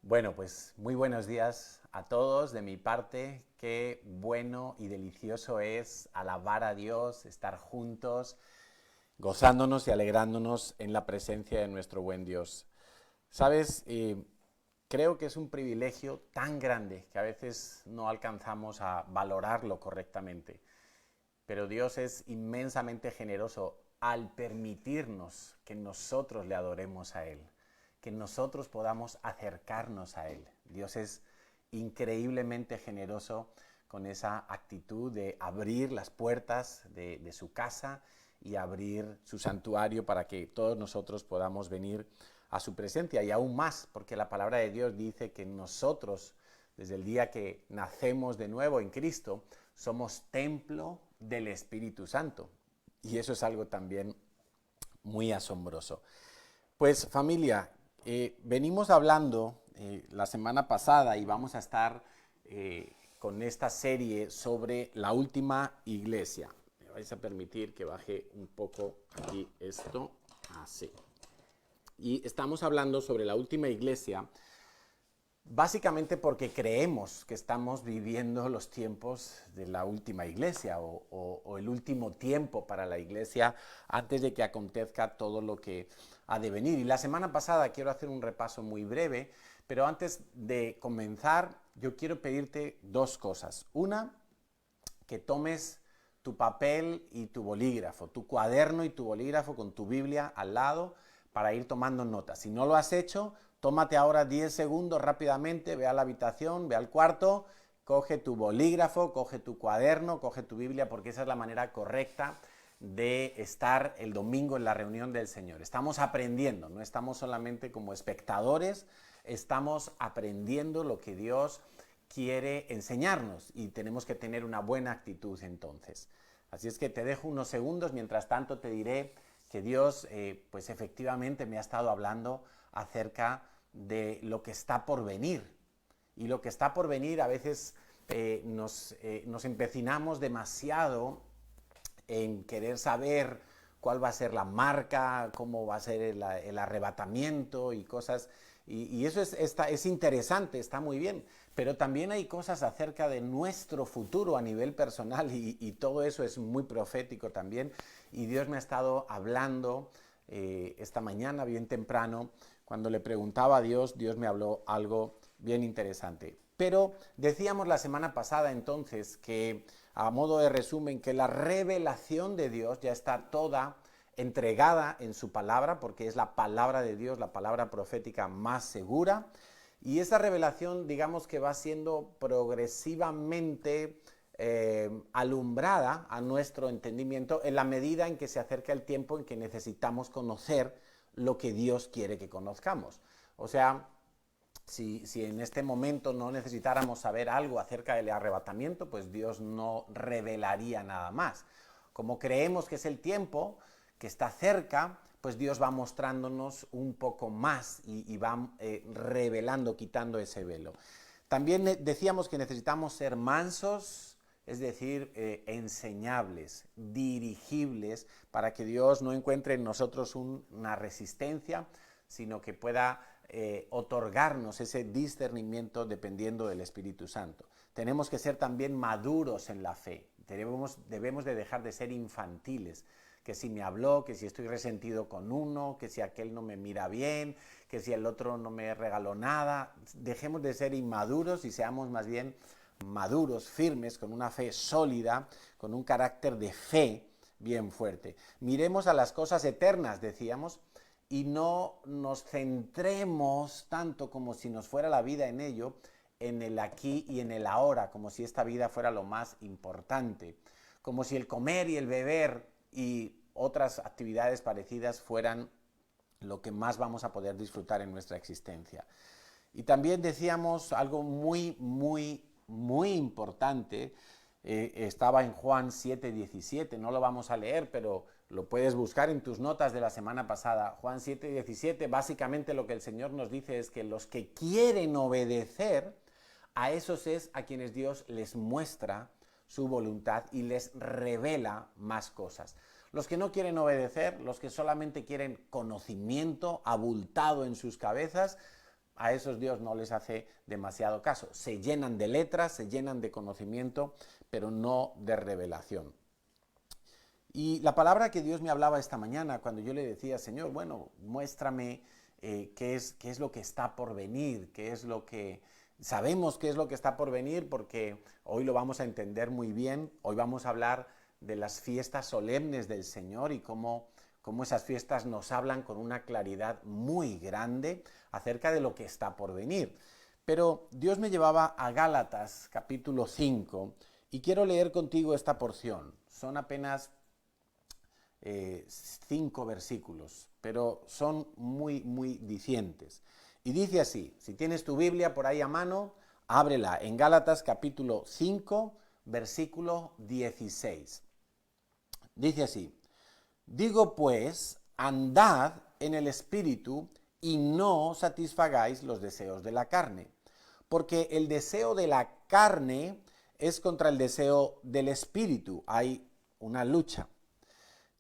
Bueno, pues muy buenos días a todos de mi parte. Qué bueno y delicioso es alabar a Dios, estar juntos, gozándonos y alegrándonos en la presencia de nuestro buen Dios. Sabes, creo que es un privilegio tan grande que a veces no alcanzamos a valorarlo correctamente. Pero Dios es inmensamente generoso al permitirnos que nosotros le adoremos a Él, que nosotros podamos acercarnos a Él. Dios es increíblemente generoso con esa actitud de abrir las puertas de su casa y abrir su santuario para que todos nosotros podamos venir a su presencia, y aún más, porque la palabra de Dios dice que nosotros, desde el día que nacemos de nuevo en Cristo, somos templo del Espíritu Santo. Y eso es algo también muy asombroso. Pues familia, venimos hablando la semana pasada y vamos a estar con esta serie sobre la última iglesia. Me vais a permitir que baje un poco aquí esto, así. Y estamos hablando sobre la última iglesia, básicamente porque creemos que estamos viviendo los tiempos de la última iglesia o el último tiempo para la iglesia antes de que acontezca todo lo que ha de venir. Y la semana pasada quiero hacer un repaso muy breve, pero antes de comenzar yo quiero pedirte dos cosas. Una, que tomes tu papel y tu bolígrafo, tu cuaderno y tu bolígrafo con tu Biblia al lado para ir tomando notas. Si no lo has hecho, tómate ahora 10 segundos rápidamente, ve a la habitación, ve al cuarto, coge tu bolígrafo, coge tu cuaderno, coge tu Biblia, porque esa es la manera correcta de estar el domingo en la reunión del Señor. Estamos aprendiendo, no estamos solamente como espectadores, estamos aprendiendo lo que Dios quiere enseñarnos y tenemos que tener una buena actitud entonces. Así es que te dejo unos segundos, mientras tanto te diré que Dios pues efectivamente me ha estado hablando acerca de lo que está por venir. Y lo que está por venir a veces nos empecinamos demasiado en querer saber cuál va a ser la marca, cómo va a ser el arrebatamiento y cosas. Y eso es interesante, está muy bien, pero también hay cosas acerca de nuestro futuro a nivel personal y todo eso es muy profético también. Y Dios me ha estado hablando esta mañana bien temprano, cuando le preguntaba a Dios, Dios me habló algo bien interesante. Pero decíamos la semana pasada entonces que, a modo de resumen, que la revelación de Dios ya está toda entregada en su palabra, porque es la palabra de Dios, la palabra profética más segura, y esa revelación, digamos que va siendo progresivamente alumbrada a nuestro entendimiento en la medida en que se acerca el tiempo en que necesitamos conocer lo que Dios quiere que conozcamos. O sea, si en este momento no necesitáramos saber algo acerca del arrebatamiento, pues Dios no revelaría nada más. Como creemos que es el tiempo, que está cerca, pues Dios va mostrándonos un poco más y va revelando, quitando ese velo. También decíamos que necesitamos ser mansos, es decir, enseñables, dirigibles, para que Dios no encuentre en nosotros una resistencia, sino que pueda otorgarnos ese discernimiento dependiendo del Espíritu Santo. Tenemos que ser también maduros en la fe, debemos de dejar de ser infantiles, que si me habló, que si estoy resentido con uno, que si aquel no me mira bien, que si el otro no me regaló nada. Dejemos de ser inmaduros y seamos más bien maduros, firmes, con una fe sólida, con un carácter de fe bien fuerte. Miremos a las cosas eternas, decíamos, y no nos centremos tanto como si nos fuera la vida en ello, en el aquí y en el ahora, como si esta vida fuera lo más importante, como si el comer y el beber y otras actividades parecidas fueran lo que más vamos a poder disfrutar en nuestra existencia. Y también decíamos algo muy importante, estaba en Juan 7:17, no lo vamos a leer, pero lo puedes buscar en tus notas de la semana pasada. Juan 7:17, básicamente lo que el Señor nos dice es que los que quieren obedecer, a esos es a quienes Dios les muestra su voluntad y les revela más cosas. Los que no quieren obedecer, los que solamente quieren conocimiento abultado en sus cabezas, A esos Dios no les hace demasiado caso. Se llenan de letras, se llenan de conocimiento, pero no de revelación. Y la palabra que Dios me hablaba esta mañana, cuando yo le decía, Señor, bueno, muéstrame qué es lo que está por venir, qué es lo que... Sabemos qué es lo que está por venir porque hoy lo vamos a entender muy bien. Hoy vamos a hablar de las fiestas solemnes del Señor y cómo esas fiestas nos hablan con una claridad muy grande acerca de lo que está por venir. Pero Dios me llevaba a Gálatas capítulo 5 y quiero leer contigo esta porción. Son apenas 5 versículos, pero son muy, muy dicientes. Y dice así, si tienes tu Biblia por ahí a mano, ábrela en Gálatas capítulo 5, versículo 16. Dice así, digo pues, andad en el Espíritu y no satisfagáis los deseos de la carne, porque el deseo de la carne es contra el deseo del Espíritu, hay una lucha.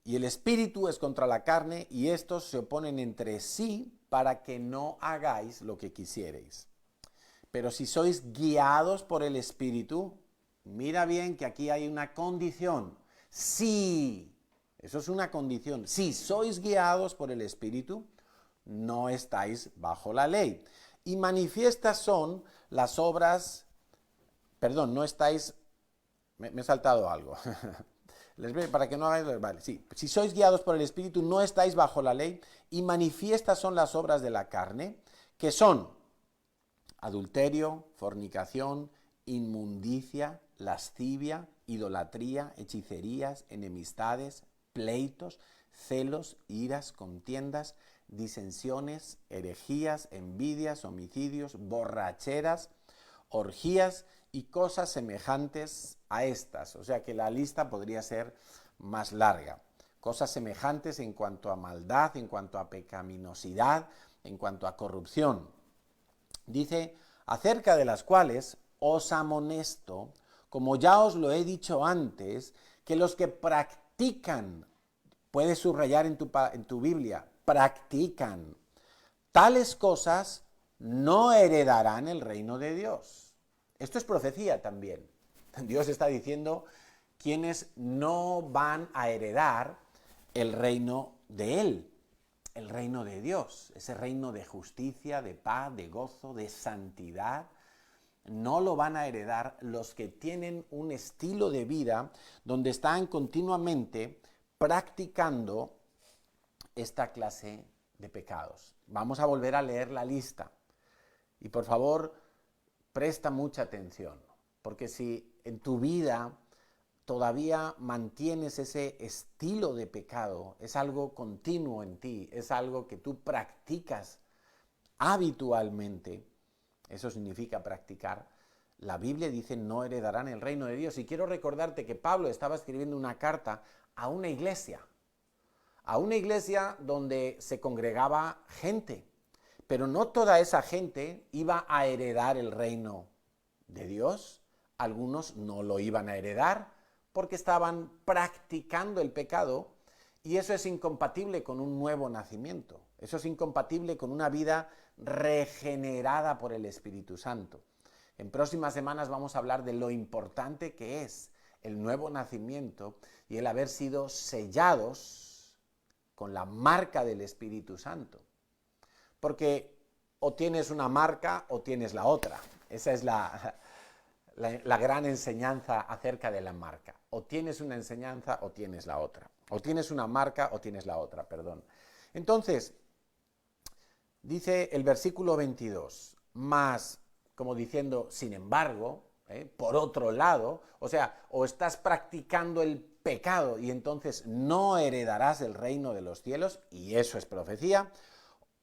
Y el Espíritu es contra la carne, y estos se oponen entre sí para que no hagáis lo que quisierais. Pero si sois guiados por el Espíritu, mira bien que aquí hay una condición. Sí, eso es una condición. Si sois guiados por el Espíritu, no estáis bajo la ley. Y manifiestas son las obras, perdón, no estáis, me he saltado algo. Para que no hagáis, vale, sí. Si sois guiados por el Espíritu, no estáis bajo la ley, y manifiestas son las obras de la carne, que son adulterio, fornicación, inmundicia, lascivia, idolatría, hechicerías, enemistades, pleitos, celos, iras, contiendas, disensiones, herejías, envidias, homicidios, borracheras, orgías y cosas semejantes a estas. O sea que la lista podría ser más larga. Cosas semejantes en cuanto a maldad, en cuanto a pecaminosidad, en cuanto a corrupción. Dice, acerca de las cuales os amonesto, como ya os lo he dicho antes, que los que practican, puedes subrayar en tu Biblia, practican tales cosas, no heredarán el reino de Dios. Esto es profecía también. Dios está diciendo quienes no van a heredar el reino de Él, el reino de Dios, ese reino de justicia, de paz, de gozo, de santidad. No lo van a heredar los que tienen un estilo de vida donde están continuamente practicando esta clase de pecados. Vamos a volver a leer la lista. Y por favor, presta mucha atención, porque si en tu vida todavía mantienes ese estilo de pecado, es algo continuo en ti, es algo que tú practicas habitualmente, eso significa practicar. La Biblia dice no heredarán el reino de Dios. Y quiero recordarte que Pablo estaba escribiendo una carta a una iglesia donde se congregaba gente, pero no toda esa gente iba a heredar el reino de Dios. Algunos no lo iban a heredar porque estaban practicando el pecado, y eso es incompatible con un nuevo nacimiento. Eso es incompatible con una vida regenerada por el Espíritu Santo. En próximas semanas vamos a hablar de lo importante que es el nuevo nacimiento y el haber sido sellados con la marca del Espíritu Santo. Porque o tienes una marca o tienes la otra. Esa es la gran enseñanza acerca de la marca. O tienes una enseñanza o tienes la otra. O tienes una marca o tienes la otra, perdón. Entonces, dice el versículo 22, más, como diciendo, sin embargo, por otro lado, o sea, o estás practicando el pecado y entonces no heredarás el reino de los cielos, y eso es profecía,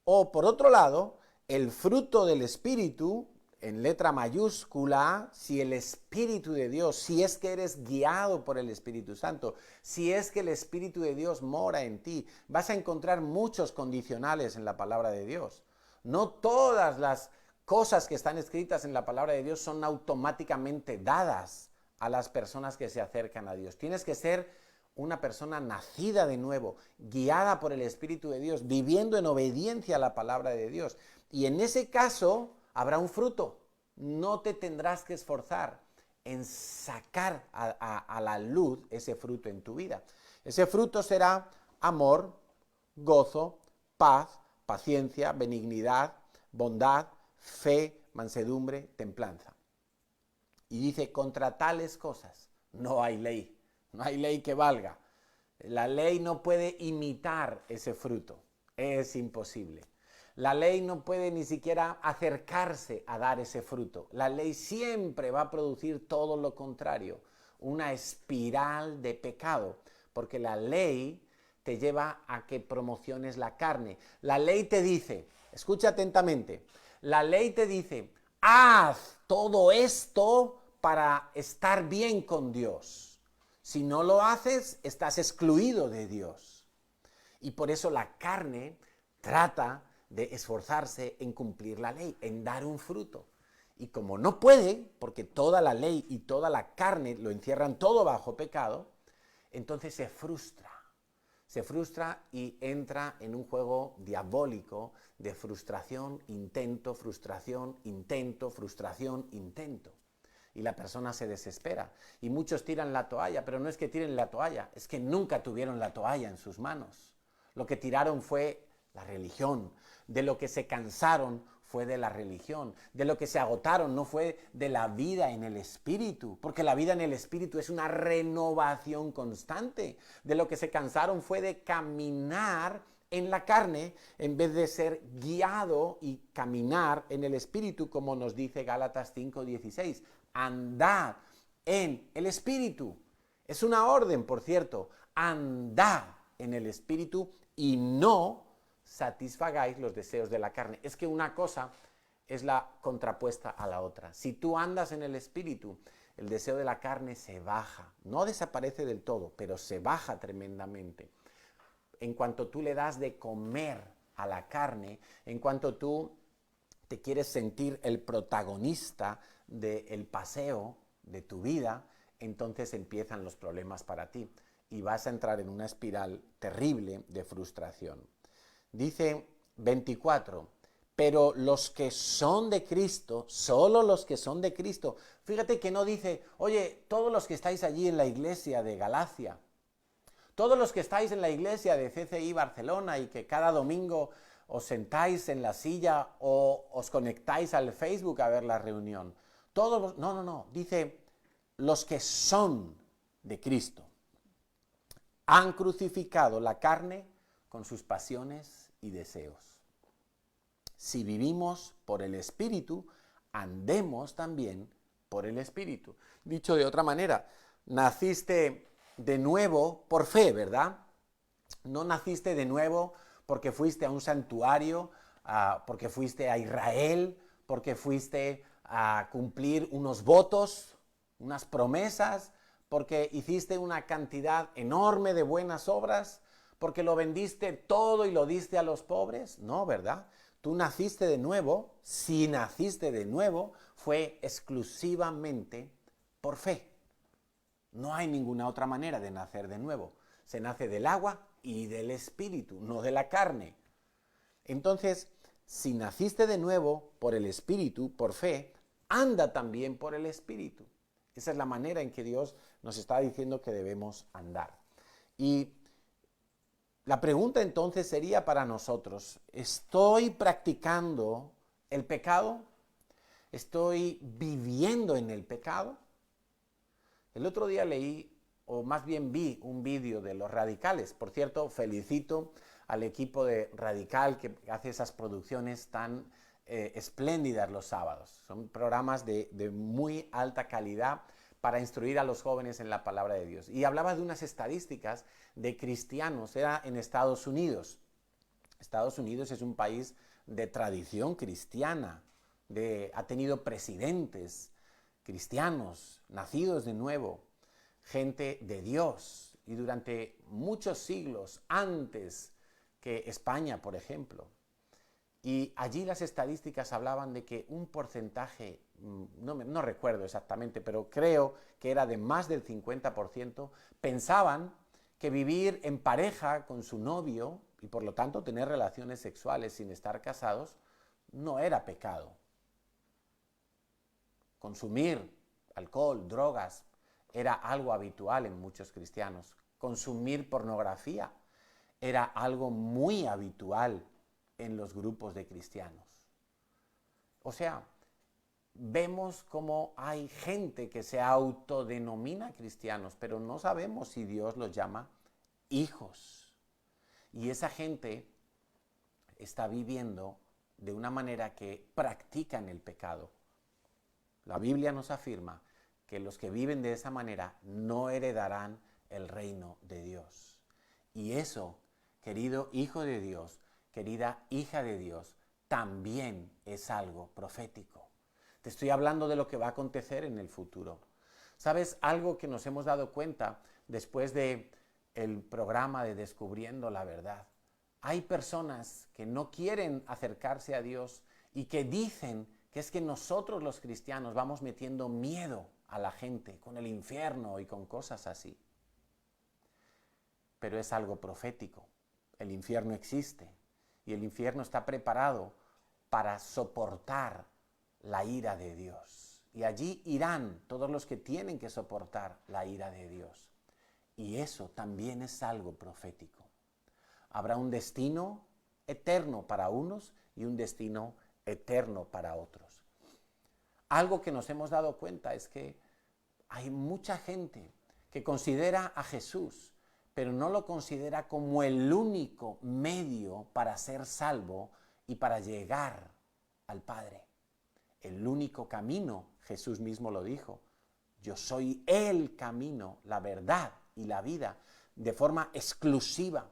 o por otro lado, el fruto del Espíritu, en letra mayúscula, si el Espíritu de Dios, si es que eres guiado por el Espíritu Santo, si es que el Espíritu de Dios mora en ti, vas a encontrar muchos condicionales en la palabra de Dios. No todas las cosas que están escritas en la palabra de Dios son automáticamente dadas a las personas que se acercan a Dios. Tienes que ser una persona nacida de nuevo, guiada por el Espíritu de Dios, viviendo en obediencia a la palabra de Dios. Y en ese caso habrá un fruto. No te tendrás que esforzar en sacar a la luz ese fruto en tu vida. Ese fruto será amor, gozo, paz, paciencia, benignidad, bondad, fe, mansedumbre, templanza. Y dice, contra tales cosas no hay ley, no hay ley que valga. La ley no puede imitar ese fruto, es imposible. La ley no puede ni siquiera acercarse a dar ese fruto. La ley siempre va a producir todo lo contrario, una espiral de pecado, porque la ley te lleva a que promociones la carne. La ley te dice, escucha atentamente, la ley te dice, haz todo esto para estar bien con Dios. Si no lo haces, estás excluido de Dios. Y por eso la carne trata de esforzarse en cumplir la ley, en dar un fruto. Y como no puede, porque toda la ley y toda la carne lo encierran todo bajo pecado, entonces se frustra y entra en un juego diabólico de frustración, intento, frustración, intento, frustración, intento. Y la persona se desespera. Y muchos tiran la toalla, pero no es que tiren la toalla, es que nunca tuvieron la toalla en sus manos. Lo que tiraron fue la religión. De lo que se cansaron fue de la religión. De lo que se agotaron no fue de la vida en el Espíritu, porque la vida en el Espíritu es una renovación constante. De lo que se cansaron fue de caminar en la carne en vez de ser guiado y caminar en el Espíritu, como nos dice Gálatas 5:16. Andad en el Espíritu. Es una orden, por cierto. Andad en el Espíritu y no satisfagáis los deseos de la carne. Es que una cosa es la contrapuesta a la otra. Si tú andas en el Espíritu, el deseo de la carne se baja. No desaparece del todo, pero se baja tremendamente. En cuanto tú le das de comer a la carne, en cuanto tú te quieres sentir el protagonista del paseo de tu vida, entonces empiezan los problemas para ti y vas a entrar en una espiral terrible de frustración. Dice 24, pero los que son de Cristo, solo los que son de Cristo, fíjate que no dice, oye, todos los que estáis allí en la iglesia de Galacia, todos los que estáis en la iglesia de CCI Barcelona y que cada domingo os sentáis en la silla o os conectáis al Facebook a ver la reunión. Todos, no, dice los que son de Cristo. Han crucificado la carne con sus pasiones y deseos. Si vivimos por el Espíritu, andemos también por el Espíritu. Dicho de otra manera, naciste de nuevo por fe, ¿verdad? No naciste de nuevo porque fuiste a un santuario, porque fuiste a Israel, porque fuiste a cumplir unos votos, unas promesas, porque hiciste una cantidad enorme de buenas obras, porque lo vendiste todo y lo diste a los pobres. No, ¿verdad? Tú naciste de nuevo, si naciste de nuevo, fue exclusivamente por fe. No hay ninguna otra manera de nacer de nuevo. Se nace del agua y del Espíritu, no de la carne. Entonces, si naciste de nuevo por el Espíritu, por fe, anda también por el Espíritu. Esa es la manera en que Dios nos está diciendo que debemos andar. Y la pregunta entonces sería para nosotros, ¿estoy practicando el pecado? ¿Estoy viviendo en el pecado? El otro día leí, o más bien vi, un vídeo de los Radicales. Por cierto, felicito al equipo de Radical que hace esas producciones tan espléndidas los sábados. Son programas de muy alta calidad para instruir a los jóvenes en la palabra de Dios. Y hablaba de unas estadísticas de cristianos, era en Estados Unidos. Estados Unidos es un país de tradición cristiana, ha tenido presidentes cristianos, nacidos de nuevo, gente de Dios, y durante muchos siglos antes que España, por ejemplo. Y allí las estadísticas hablaban de que un porcentaje, no recuerdo exactamente, pero creo que era de más del 50%, pensaban que vivir en pareja con su novio y por lo tanto tener relaciones sexuales sin estar casados no era pecado. Consumir alcohol, drogas, era algo habitual en muchos cristianos. Consumir pornografía era algo muy habitual en los grupos de cristianos. O sea, vemos cómo hay gente que se autodenomina cristianos, pero no sabemos si Dios los llama hijos. Y esa gente está viviendo de una manera que practican el pecado. La Biblia nos afirma que los que viven de esa manera no heredarán el reino de Dios. Y eso, querido hijo de Dios, querida hija de Dios, también es algo profético. Te estoy hablando de lo que va a acontecer en el futuro. ¿Sabes algo que nos hemos dado cuenta después de el programa de Descubriendo la Verdad? Hay personas que no quieren acercarse a Dios y que dicen que es que nosotros los cristianos vamos metiendo miedo a la gente con el infierno y con cosas así. Pero es algo profético. El infierno existe y el infierno está preparado para soportar la ira de Dios. Y allí irán todos los que tienen que soportar la ira de Dios. Y eso también es algo profético. Habrá un destino eterno para unos y un destino eterno para otros. Algo que nos hemos dado cuenta es que hay mucha gente que considera a Jesús, pero no lo considera como el único medio para ser salvo y para llegar al Padre. El único camino, Jesús mismo lo dijo, yo soy el camino, la verdad y la vida, de forma exclusiva.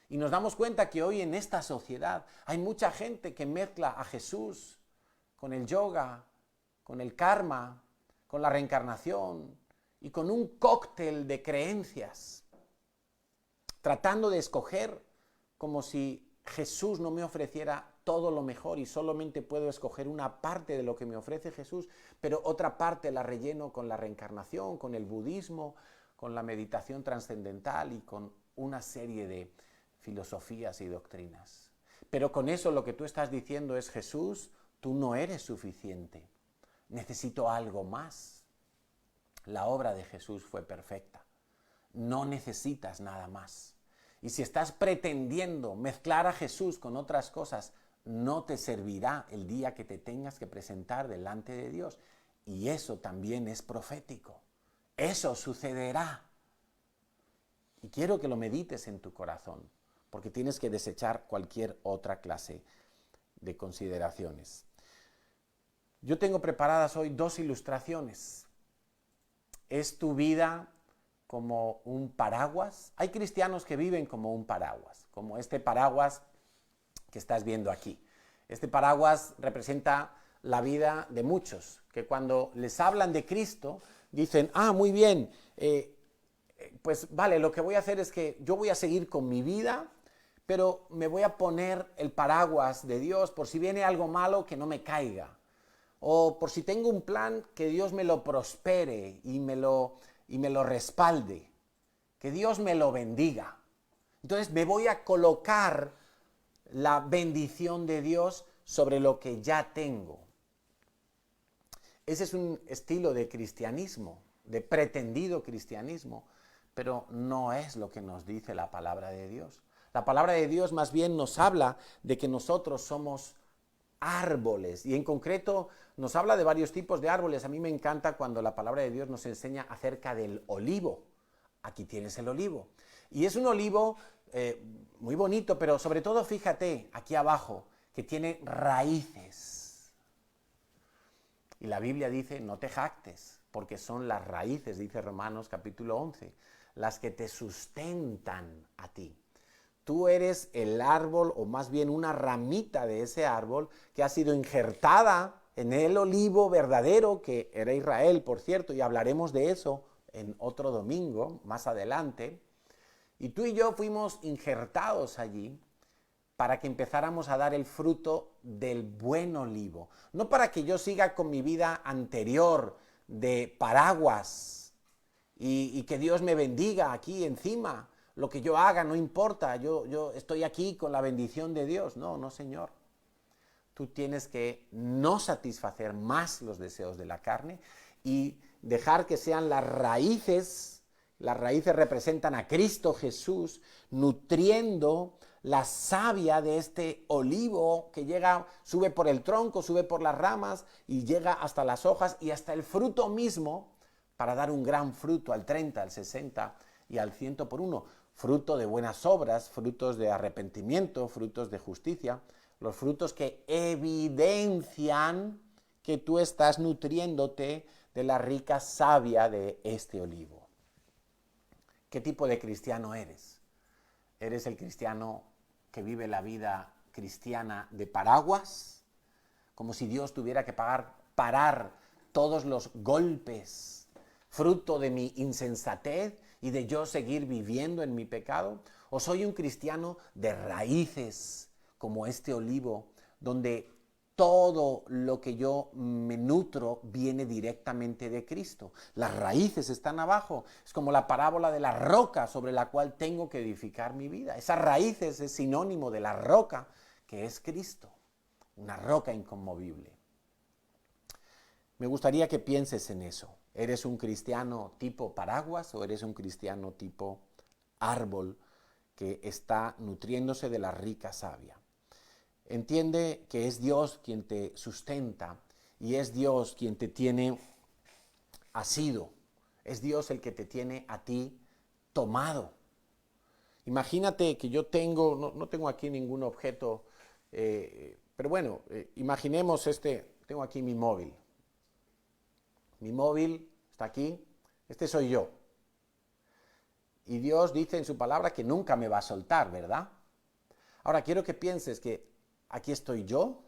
Y nos damos cuenta que hoy en esta sociedad hay mucha gente que mezcla a Jesús con el yoga, con el karma, con la reencarnación y con un cóctel de creencias, tratando de escoger como si Jesús no me ofreciera todo lo mejor y solamente puedo escoger una parte de lo que me ofrece Jesús, pero otra parte la relleno con la reencarnación, con el budismo, con la meditación trascendental y con una serie de filosofías y doctrinas. Pero con eso lo que tú estás diciendo es: Jesús, tú no eres suficiente, necesito algo más. La obra de Jesús fue perfecta, no necesitas nada más. Y si estás pretendiendo mezclar a Jesús con otras cosas, no te servirá el día que te tengas que presentar delante de Dios. Y eso también es profético. Eso sucederá. Y quiero que lo medites en tu corazón, porque tienes que desechar cualquier otra clase de consideraciones. Yo tengo preparadas hoy 2 ilustraciones. ¿Es tu vida como un paraguas? Hay cristianos que viven como un paraguas, como este paraguas que estás viendo aquí. Este paraguas representa la vida de muchos, que cuando les hablan de Cristo, dicen: muy bien, pues vale, lo que voy a hacer es que yo voy a seguir con mi vida, pero me voy a poner el paraguas de Dios por si viene algo malo que no me caiga. O por si tengo un plan, que Dios me lo prospere y me lo respalde. Que Dios me lo bendiga. Entonces me voy a colocar la bendición de Dios sobre lo que ya tengo. Ese es un estilo de cristianismo, de pretendido cristianismo, pero no es lo que nos dice la palabra de Dios. La palabra de Dios más bien nos habla de que nosotros somos árboles, y en concreto nos habla de varios tipos de árboles. A mí me encanta cuando la palabra de Dios nos enseña acerca del olivo. Aquí tienes el olivo, y es un olivo muy bonito, pero sobre todo fíjate aquí abajo que tiene raíces, y la Biblia dice: no te jactes, porque son las raíces, dice Romanos capítulo 11, las que te sustentan a ti. Tú eres el árbol, o más bien una ramita de ese árbol que ha sido injertada en el olivo verdadero, que era Israel, por cierto, y hablaremos de eso en otro domingo, más adelante. Y tú y yo fuimos injertados allí para que empezáramos a dar el fruto del buen olivo. No para que yo siga con mi vida anterior de paraguas y que Dios me bendiga aquí encima. Lo que yo haga no importa, yo estoy aquí con la bendición de Dios. No, no, Señor. tú tienes que no satisfacer más los deseos de la carne y dejar que sean las raíces representan a Cristo Jesús, nutriendo la savia de este olivo que sube por el tronco, sube por las ramas y llega hasta las hojas y hasta el fruto mismo para dar un gran fruto al 30, al 60 y al 100 por uno. Fruto de buenas obras, frutos de arrepentimiento, frutos de justicia, los frutos que evidencian que tú estás nutriéndote de la rica savia de este olivo. ¿Qué tipo de cristiano eres? ¿Eres el cristiano que vive la vida cristiana de paraguas? Como si Dios tuviera que parar todos los golpes, fruto de mi insensatez y de yo seguir viviendo en mi pecado. ¿O soy un cristiano de raíces, como este olivo, donde todo lo que yo me nutro viene directamente de Cristo? Las raíces están abajo. Es como la parábola de la roca sobre la cual tengo que edificar mi vida. Esas raíces es sinónimo de la roca que es Cristo, una roca inconmovible. Me gustaría que pienses en eso. ¿Eres un cristiano tipo paraguas o eres un cristiano tipo árbol que está nutriéndose de la rica savia? Entiende que es Dios quien te sustenta y es Dios quien te tiene asido. Es Dios el que te tiene a ti tomado. Imagínate que yo no tengo aquí ningún objeto, pero bueno, imaginemos tengo aquí mi móvil. Mi móvil está aquí, este soy yo. Y Dios dice en su palabra que nunca me va a soltar, ¿verdad? Ahora quiero que pienses que aquí estoy yo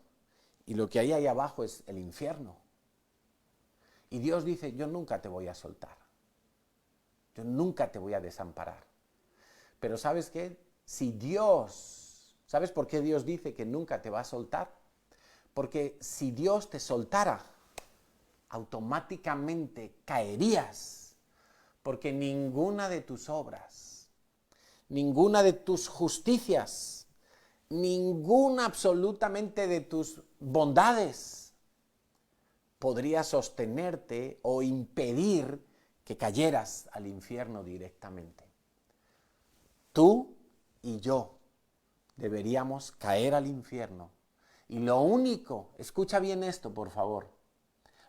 y lo que hay ahí abajo es el infierno. Y Dios dice, yo nunca te voy a soltar. Yo nunca te voy a desamparar. Pero ¿sabes qué? ¿Sabes por qué Dios dice que nunca te va a soltar? Porque si Dios te soltara, automáticamente caerías. Porque ninguna de tus obras, ninguna de tus justicias, ninguna absolutamente de tus bondades podría sostenerte o impedir que cayeras al infierno directamente. Tú y yo deberíamos caer al infierno. Y lo único, escucha bien esto por favor,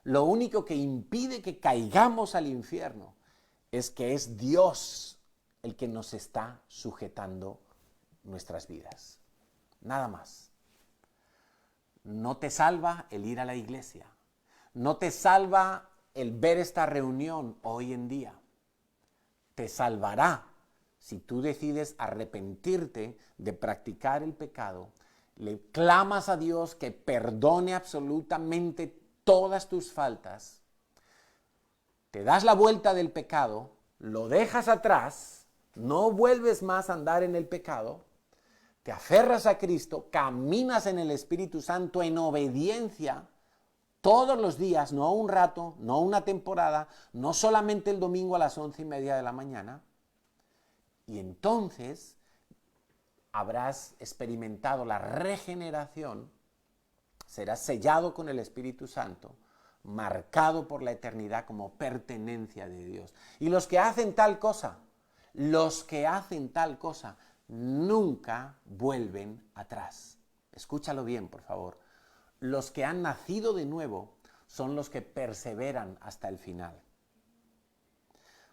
lo único que impide que caigamos al infierno es que es Dios el que nos está sujetando nuestras vidas. Nada más. No te salva el ir a la iglesia. No te salva el ver esta reunión hoy en día. Te salvará si tú decides arrepentirte de practicar el pecado, le clamas a Dios que perdone absolutamente todas tus faltas, te das la vuelta del pecado, lo dejas atrás, no vuelves más a andar en el pecado, te aferras a Cristo, caminas en el Espíritu Santo en obediencia todos los días, no un rato, no una temporada, no solamente el domingo a las 11:30 de la mañana, y entonces habrás experimentado la regeneración, serás sellado con el Espíritu Santo, marcado por la eternidad como pertenencia de Dios. Y los que hacen tal cosa, nunca vuelven atrás. Escúchalo bien, por favor. Los que han nacido de nuevo son los que perseveran hasta el final.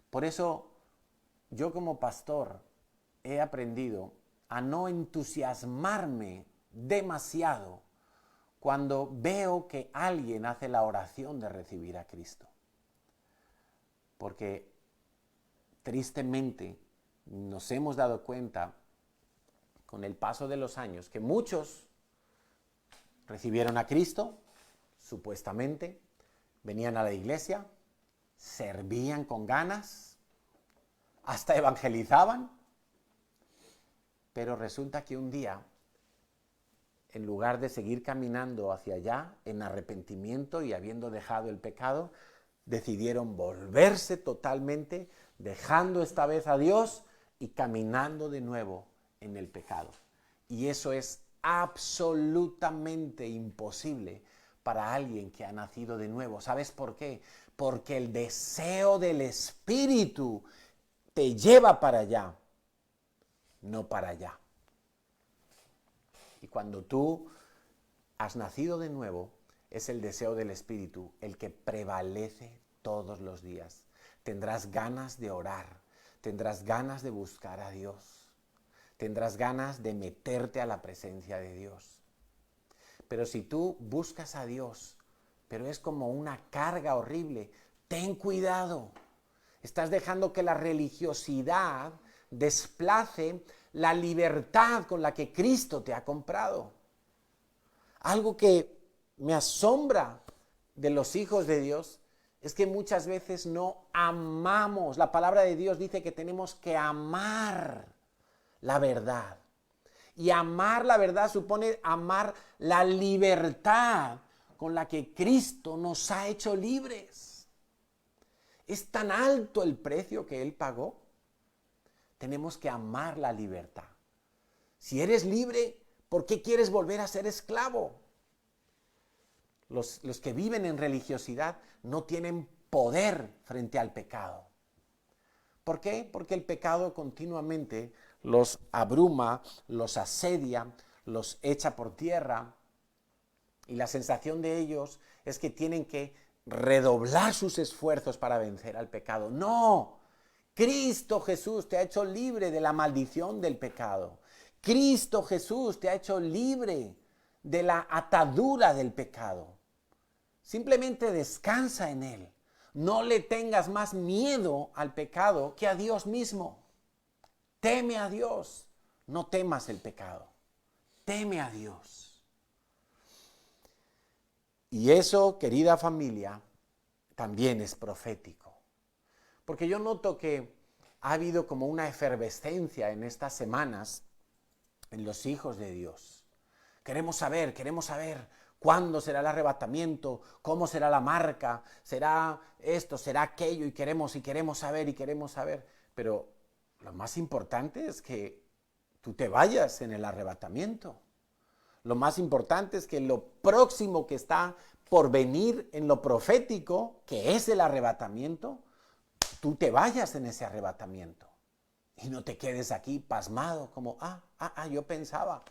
Por eso, yo como pastor he aprendido a no entusiasmarme demasiado cuando veo que alguien hace la oración de recibir a Cristo. Porque tristemente nos hemos dado cuenta con el paso de los años que muchos recibieron a Cristo, supuestamente, venían a la iglesia, servían con ganas, hasta evangelizaban, pero resulta que un día, en lugar de seguir caminando hacia allá en arrepentimiento y habiendo dejado el pecado, decidieron volverse totalmente, dejando esta vez a Dios y caminando de nuevo en el pecado. Y eso es absolutamente imposible para alguien que ha nacido de nuevo. ¿Sabes por qué? Porque el deseo del Espíritu te lleva para allá, no para allá. Y cuando tú has nacido de nuevo, es el deseo del Espíritu el que prevalece todos los días. Tendrás ganas de orar, tendrás ganas de buscar a Dios, tendrás ganas de meterte a la presencia de Dios. Pero si tú buscas a Dios, pero es como una carga horrible, ten cuidado. Estás dejando que la religiosidad desplace la libertad con la que Cristo te ha comprado. Algo que me asombra de los hijos de Dios es que muchas veces no amamos. La palabra de Dios dice que tenemos que amar la verdad. Y amar la verdad supone amar la libertad con la que Cristo nos ha hecho libres. Es tan alto el precio que Él pagó. Tenemos que amar la libertad. Si eres libre, ¿por qué quieres volver a ser esclavo? Los que viven en religiosidad no tienen poder frente al pecado. ¿Por qué? Porque el pecado continuamente los abruma, los asedia, los echa por tierra, y la sensación de ellos es que tienen que redoblar sus esfuerzos para vencer al pecado. ¡No! Cristo Jesús te ha hecho libre de la maldición del pecado. Cristo Jesús te ha hecho libre de la atadura del pecado. Simplemente descansa en Él. No le tengas más miedo al pecado que a Dios mismo. Teme a Dios. No temas el pecado. Teme a Dios. Y eso, querida familia, también es profético. Porque yo noto que ha habido como una efervescencia en estas semanas en los hijos de Dios. Queremos saber cuándo será el arrebatamiento, cómo será la marca, será esto, será aquello, y queremos saber. Pero lo más importante es que tú te vayas en el arrebatamiento. Lo más importante es que lo próximo que está por venir en lo profético, que es el arrebatamiento, tú te vayas en ese arrebatamiento. Y no te quedes aquí pasmado como, yo pensaba.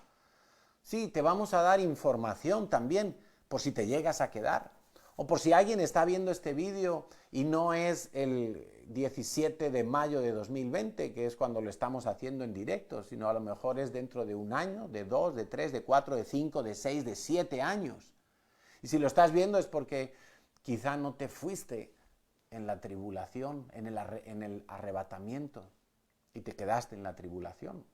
Sí, te vamos a dar información también por si te llegas a quedar. O por si alguien está viendo este vídeo y no es el 17 de mayo de 2020, que es cuando lo estamos haciendo en directo, sino a lo mejor es dentro de un año, de 2, de 3, de 4, de 5, de 6, de 7 años. Y si lo estás viendo es porque quizá no te fuiste en la tribulación, en el arrebatamiento, y te quedaste en la tribulación.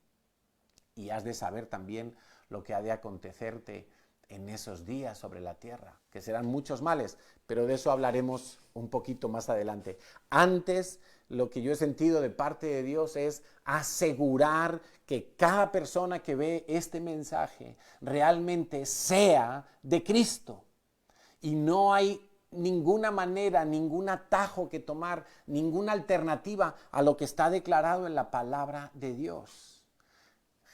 Y has de saber también lo que ha de acontecerte en esos días sobre la tierra, que serán muchos males, pero de eso hablaremos un poquito más adelante. Antes, lo que yo he sentido de parte de Dios es asegurar que cada persona que ve este mensaje realmente sea de Cristo. Y no hay ninguna manera, ningún atajo que tomar, ninguna alternativa a lo que está declarado en la palabra de Dios.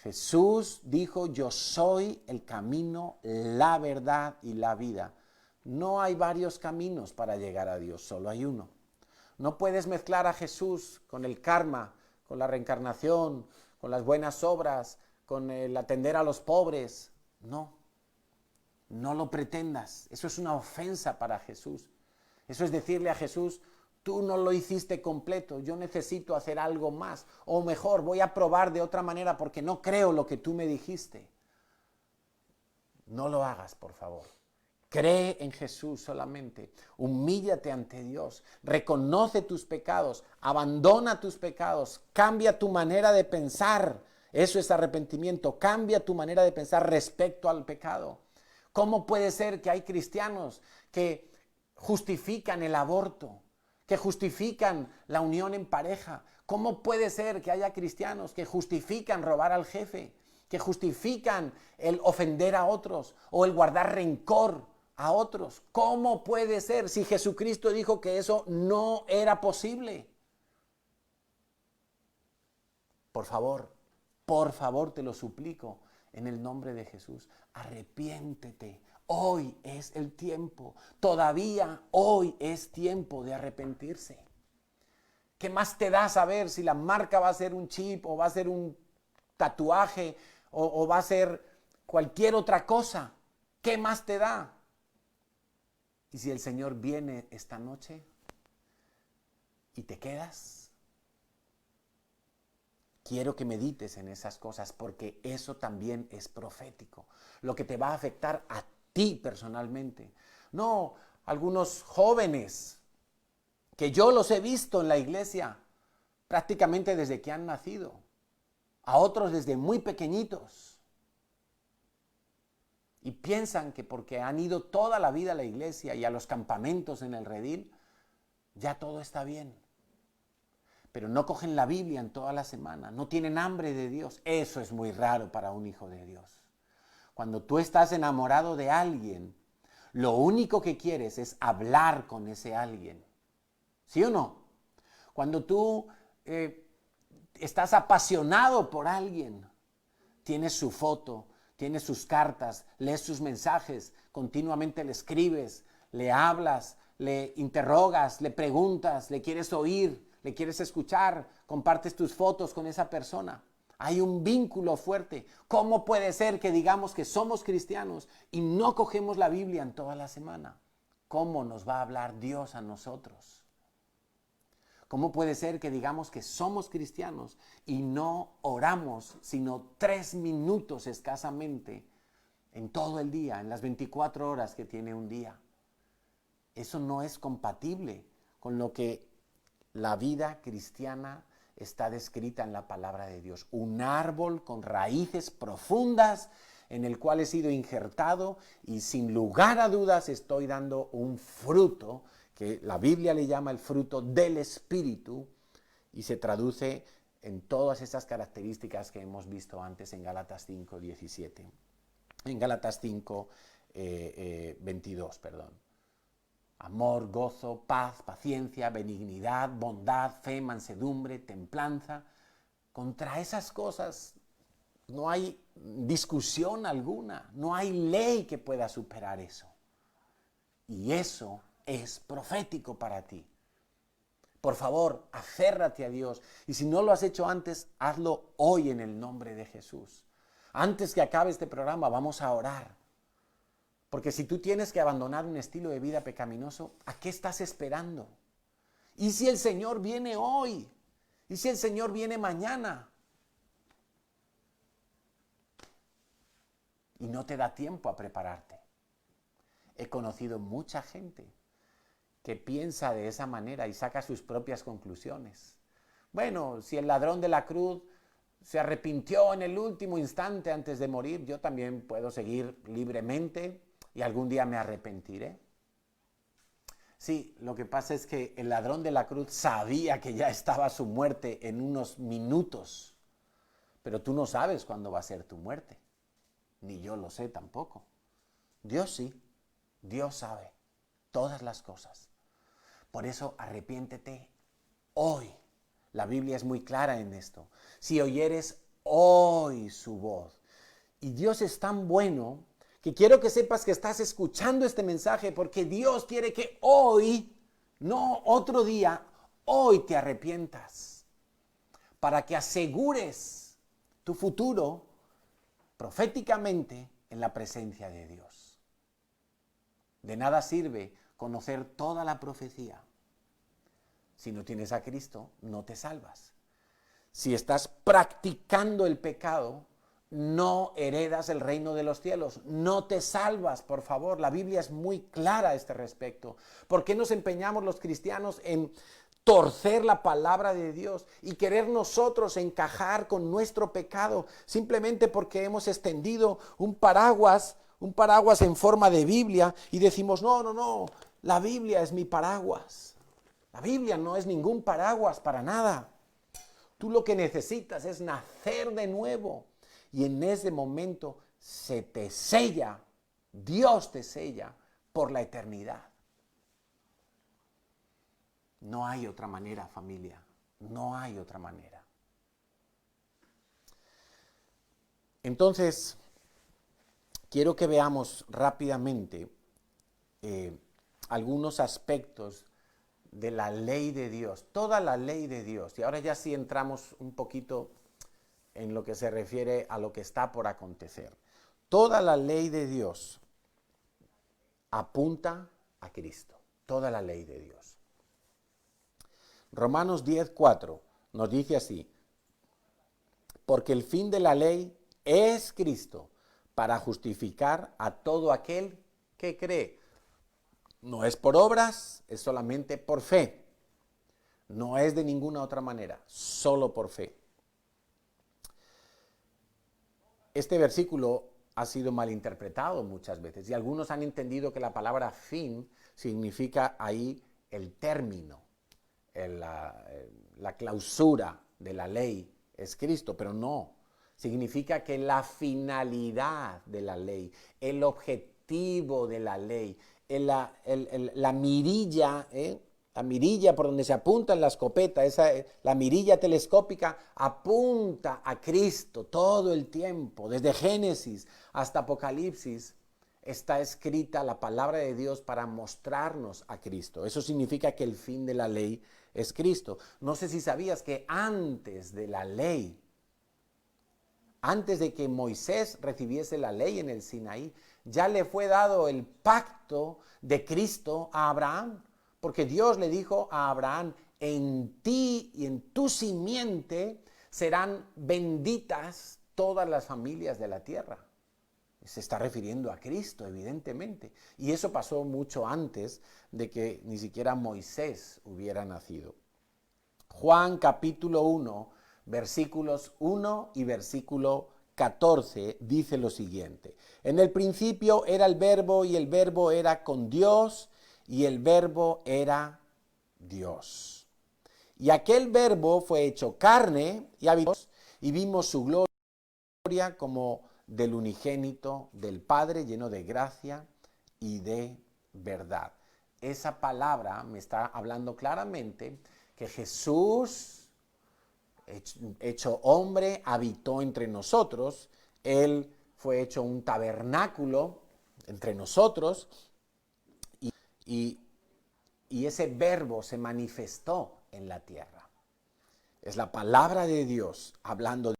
Jesús dijo, yo soy el camino, la verdad y la vida. No hay varios caminos para llegar a Dios, solo hay uno. No puedes mezclar a Jesús con el karma, con la reencarnación, con las buenas obras, con el atender a los pobres. No lo pretendas. Eso es una ofensa para Jesús. Eso es decirle a Jesús, tú no lo hiciste completo, yo necesito hacer algo más. O mejor, voy a probar de otra manera porque no creo lo que tú me dijiste. No lo hagas, por favor. Cree en Jesús solamente. Humíllate ante Dios. Reconoce tus pecados. Abandona tus pecados. Cambia tu manera de pensar. Eso es arrepentimiento. Cambia tu manera de pensar respecto al pecado. ¿Cómo puede ser que hay cristianos que justifican el aborto, que justifican la unión en pareja? ¿Cómo puede ser que haya cristianos que justifican robar al jefe, que justifican el ofender a otros o el guardar rencor a otros? ¿Cómo puede ser si Jesucristo dijo que eso no era posible? Por favor, te lo suplico, en el nombre de Jesús. Arrepiéntete. Hoy es el tiempo. Todavía hoy es tiempo de arrepentirse. ¿Qué más te da saber si la marca va a ser un chip o va a ser un tatuaje o va a ser cualquier otra cosa? ¿Qué más te da? Y si el Señor viene esta noche y te quedas, quiero que medites en esas cosas porque eso también es profético. Lo que te va a afectar a ti personalmente. No, algunos jóvenes que yo los he visto en la iglesia prácticamente desde que han nacido, a otros desde muy pequeñitos. Y piensan que porque han ido toda la vida a la iglesia y a los campamentos en el redil, ya todo está bien. Pero no cogen la Biblia en toda la semana, no tienen hambre de Dios. Eso es muy raro para un hijo de Dios. Cuando tú estás enamorado de alguien, lo único que quieres es hablar con ese alguien. ¿Sí o no? Cuando tú estás apasionado por alguien, tienes su foto, tienes sus cartas, lees sus mensajes, continuamente le escribes, le hablas, le interrogas, le preguntas, le quieres oír, le quieres escuchar, compartes tus fotos con esa persona. Hay un vínculo fuerte. ¿Cómo puede ser que digamos que somos cristianos y no cogemos la Biblia en toda la semana? ¿Cómo nos va a hablar Dios a nosotros? ¿Cómo puede ser que digamos que somos cristianos y no oramos sino 3 minutos escasamente en todo el día, en las 24 horas que tiene un día? Eso no es compatible con lo que la vida cristiana está descrita en la palabra de Dios. Un árbol con raíces profundas en el cual he sido injertado y sin lugar a dudas estoy dando un fruto que la Biblia le llama el fruto del Espíritu y se traduce en todas esas características que hemos visto antes en Gálatas 5:17. En Gálatas 5:22, perdón. Amor, gozo, paz, paciencia, benignidad, bondad, fe, mansedumbre, templanza. Contra esas cosas no hay discusión alguna, no hay ley que pueda superar eso. Y eso es profético para ti. Por favor, aférrate a Dios. Y si no lo has hecho antes, hazlo hoy en el nombre de Jesús. Antes que acabe este programa, vamos a orar. Porque si tú tienes que abandonar un estilo de vida pecaminoso, ¿a qué estás esperando? ¿Y si el Señor viene hoy? ¿Y si el Señor viene mañana? Y no te da tiempo a prepararte. He conocido mucha gente que piensa de esa manera y saca sus propias conclusiones. Bueno, si el ladrón de la cruz se arrepintió en el último instante antes de morir, yo también puedo seguir libremente y algún día me arrepentiré. Sí, lo que pasa es que el ladrón de la cruz sabía que ya estaba su muerte en unos minutos, pero tú no sabes cuándo va a ser tu muerte, ni yo lo sé tampoco. Dios sí, Dios sabe todas las cosas. Por eso arrepiéntete hoy. La Biblia es muy clara en esto. Si oyeres hoy su voz. Y Dios es tan bueno que quiero que sepas que estás escuchando este mensaje porque Dios quiere que hoy, no otro día, hoy te arrepientas. Para que asegures tu futuro proféticamente en la presencia de Dios. De nada sirve conocer toda la profecía. Si no tienes a Cristo, no te salvas. Si estás practicando el pecado, no heredas el reino de los cielos. No te salvas, por favor. La Biblia es muy clara a este respecto. ¿Por qué nos empeñamos los cristianos en torcer la palabra de Dios y querer nosotros encajar con nuestro pecado simplemente porque hemos extendido un paraguas en forma de Biblia y decimos, no, la Biblia es mi paraguas? La Biblia no es ningún paraguas para nada. Tú lo que necesitas es nacer de nuevo y en ese momento se te sella, Dios te sella por la eternidad. No hay otra manera, familia, no hay otra manera. Entonces, quiero que veamos rápidamente algunos aspectos de la ley de Dios, toda la ley de Dios. Y ahora ya sí entramos un poquito en lo que se refiere a lo que está por acontecer. Toda la ley de Dios apunta a Cristo, toda la ley de Dios. Romanos 10:4 nos dice así: porque el fin de la ley es Cristo, para justificar a todo aquel que cree. No es por obras, es solamente por fe. No es de ninguna otra manera, solo por fe. Este versículo ha sido malinterpretado muchas veces y algunos han entendido que la palabra fin significa ahí el término, la clausura de la ley es Cristo, pero no. Significa que la finalidad de la ley, el objetivo de la ley, la mirilla, la mirilla por donde se apunta en la escopeta, la mirilla telescópica apunta a Cristo todo el tiempo, desde Génesis hasta Apocalipsis. Está escrita la palabra de Dios para mostrarnos a Cristo. Eso significa que el fin de la ley es Cristo. No sé si sabías que antes de la ley, antes de que Moisés recibiese la ley en el Sinaí, ya le fue dado el pacto de Cristo a Abraham, porque Dios le dijo a Abraham: en ti y en tu simiente serán benditas todas las familias de la tierra. Se está refiriendo a Cristo, evidentemente. Y eso pasó mucho antes de que ni siquiera Moisés hubiera nacido. Juan capítulo 1, versículos 1 y versículo 14 dice lo siguiente: en el principio era el Verbo, y el Verbo era con Dios, y el Verbo era Dios. Y aquel Verbo fue hecho carne y habitó, y vimos su gloria como del unigénito del Padre, lleno de gracia y de verdad. Esa palabra me está hablando claramente que Jesús, hecho hombre, habitó entre nosotros. Él fue hecho un tabernáculo entre nosotros y ese verbo se manifestó en la tierra. Es la palabra de Dios hablando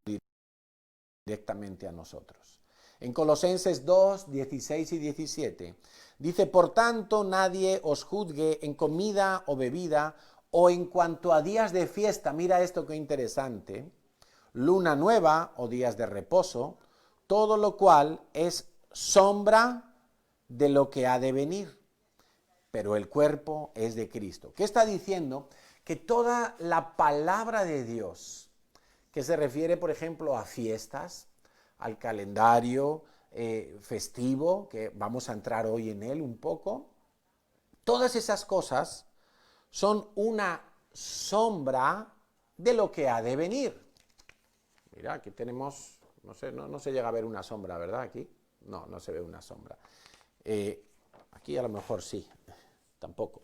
directamente a nosotros. En Colosenses 2, 16 y 17 dice: por tanto, nadie os juzgue en comida o bebida, o en cuanto a días de fiesta, mira esto qué interesante, luna nueva o días de reposo, todo lo cual es sombra de lo que ha de venir, pero el cuerpo es de Cristo. ¿Qué está diciendo? Que toda la palabra de Dios, que se refiere, por ejemplo, a fiestas, al calendario festivo, que vamos a entrar hoy en él un poco, todas esas cosas son una sombra de lo que ha de venir. Mira, aquí tenemos, no sé, no se llega a ver una sombra, ¿verdad? Aquí no se ve una sombra. Aquí a lo mejor sí, tampoco.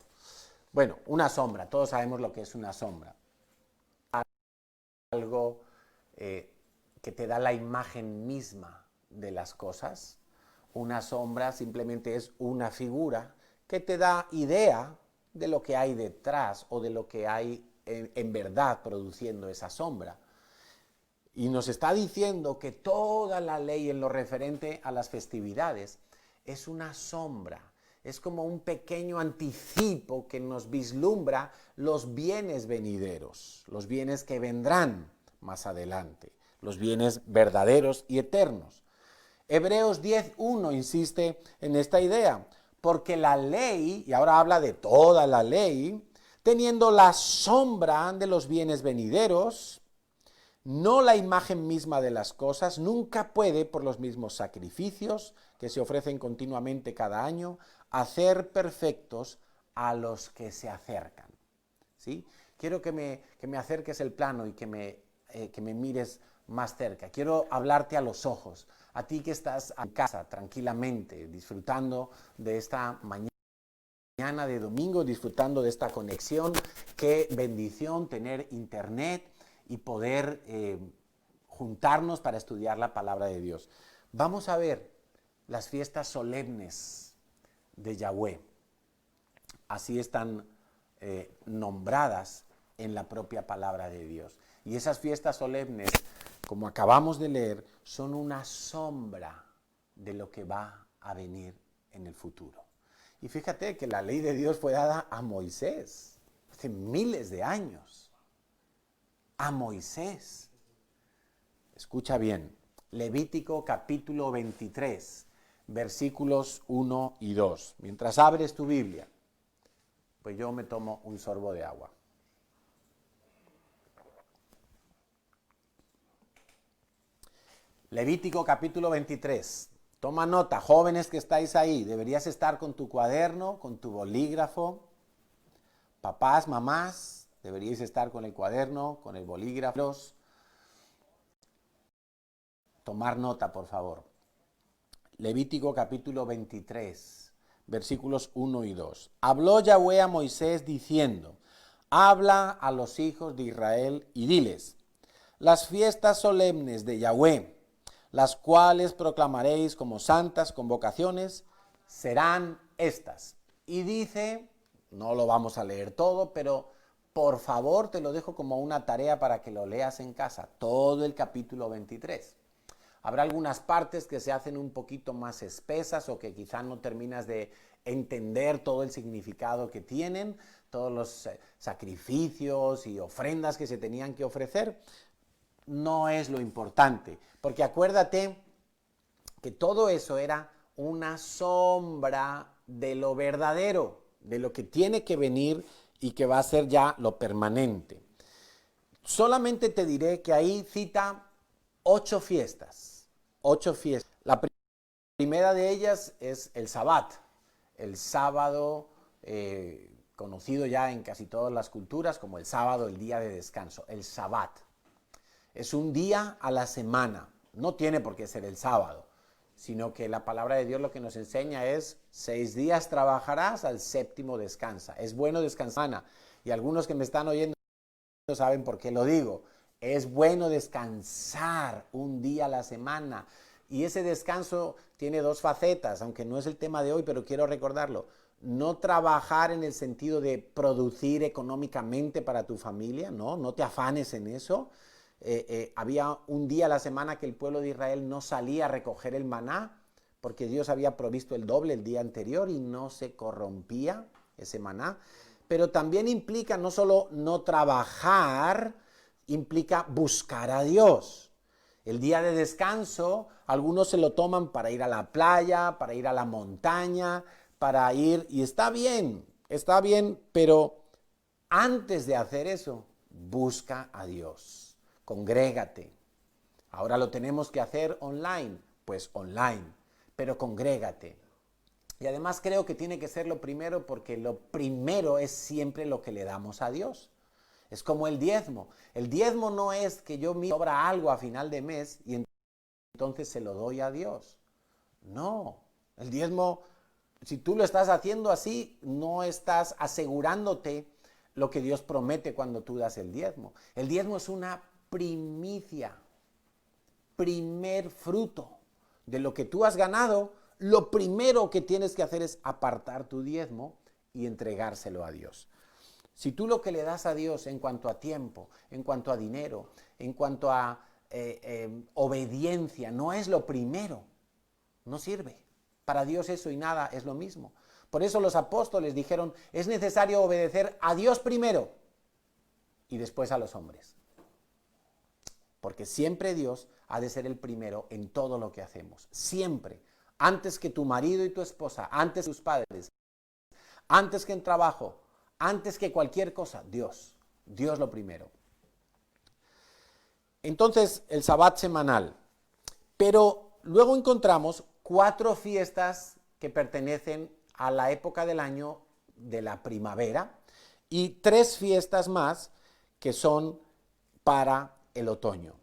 Bueno, una sombra, todos sabemos lo que es una sombra. Algo que te da la imagen misma de las cosas. Una sombra simplemente es una figura que te da idea de lo que hay detrás o de lo que hay en verdad produciendo esa sombra. Y nos está diciendo que toda la ley en lo referente a las festividades es una sombra, es como un pequeño anticipo que nos vislumbra los bienes venideros, los bienes que vendrán más adelante, los bienes verdaderos y eternos. Hebreos 10:1 insiste en esta idea, porque la ley, y ahora habla de toda la ley, teniendo la sombra de los bienes venideros, no la imagen misma de las cosas, nunca puede, por los mismos sacrificios que se ofrecen continuamente cada año, hacer perfectos a los que se acercan. ¿Sí? Quiero que me acerques el plano y que me mires más cerca. Quiero hablarte a los ojos, a ti que estás en casa tranquilamente, disfrutando de esta mañana de domingo, disfrutando de esta conexión. Qué bendición tener internet y poder juntarnos para estudiar la palabra de Dios. Vamos a ver las fiestas solemnes de Yahweh. Así están nombradas en la propia palabra de Dios. Y esas fiestas solemnes, como acabamos de leer, son una sombra de lo que va a venir en el futuro. Y fíjate que la ley de Dios fue dada a Moisés hace miles de años. A Moisés. Escucha bien, Levítico capítulo 23, versículos 1 y 2. Mientras abres tu Biblia, pues yo me tomo un sorbo de agua. Levítico capítulo 23. Toma nota, jóvenes que estáis ahí, deberías estar con tu cuaderno, con tu bolígrafo. Papás, mamás, deberíais estar con el cuaderno, con el bolígrafo. Tomar nota, por favor. Levítico capítulo 23, versículos 1 y 2. Habló Yahweh a Moisés diciendo, habla a los hijos de Israel y diles, las fiestas solemnes de Yahweh, las cuales proclamaréis como santas convocaciones, serán estas. Y dice, no lo vamos a leer todo, pero por favor te lo dejo como una tarea para que lo leas en casa, todo el capítulo 23. Habrá algunas partes que se hacen un poquito más espesas o que quizá no terminas de entender todo el significado que tienen, todos los sacrificios y ofrendas que se tenían que ofrecer. No es lo importante, porque acuérdate que todo eso era una sombra de lo verdadero, de lo que tiene que venir y que va a ser ya lo permanente. Solamente te diré que ahí cita 8 fiestas. 8 fiestas. La primera de ellas es el Sabbat, el sábado, conocido ya en casi todas las culturas como el sábado, el día de descanso, el Sabbat. Es un día a la semana, no tiene por qué ser el sábado, sino que la palabra de Dios lo que nos enseña es 6 días trabajarás, al séptimo descansa. Es bueno descansar, y algunos que me están oyendo saben por qué lo digo. Es bueno descansar un día a la semana, y ese descanso tiene 2 facetas, aunque no es el tema de hoy, pero quiero recordarlo. No trabajar en el sentido de producir económicamente para tu familia, no te afanes en eso. Había un día a la semana que el pueblo de Israel no salía a recoger el maná, porque Dios había provisto el doble el día anterior y no se corrompía ese maná. Pero también implica no solo no trabajar, implica buscar a Dios. El día de descanso, algunos se lo toman para ir a la playa, para ir a la montaña, para ir, y está bien, pero antes de hacer eso, busca a Dios, congrégate. Ahora lo tenemos que hacer online, pues online, pero congrégate. Y además creo que tiene que ser lo primero, porque lo primero es siempre lo que le damos a Dios. Es como el diezmo. El diezmo no es que yo me sobra algo a final de mes y entonces se lo doy a Dios. No, el diezmo, si tú lo estás haciendo así, no estás asegurándote lo que Dios promete cuando tú das el diezmo. El diezmo es una primicia, primer fruto de lo que tú has ganado. Lo primero que tienes que hacer es apartar tu diezmo y entregárselo a Dios. Si tú lo que le das a Dios en cuanto a tiempo, en cuanto a dinero, en cuanto a obediencia, no es lo primero, no sirve. Para Dios eso y nada es lo mismo. Por eso los apóstoles dijeron, es necesario obedecer a Dios primero y después a los hombres. Porque siempre Dios ha de ser el primero en todo lo que hacemos. Siempre. Antes que tu marido y tu esposa, antes que tus padres, antes que en trabajo, antes que cualquier cosa, Dios lo primero. Entonces, el Sabbat semanal. Pero luego encontramos 4 fiestas que pertenecen a la época del año de la primavera y 3 fiestas más que son para el otoño.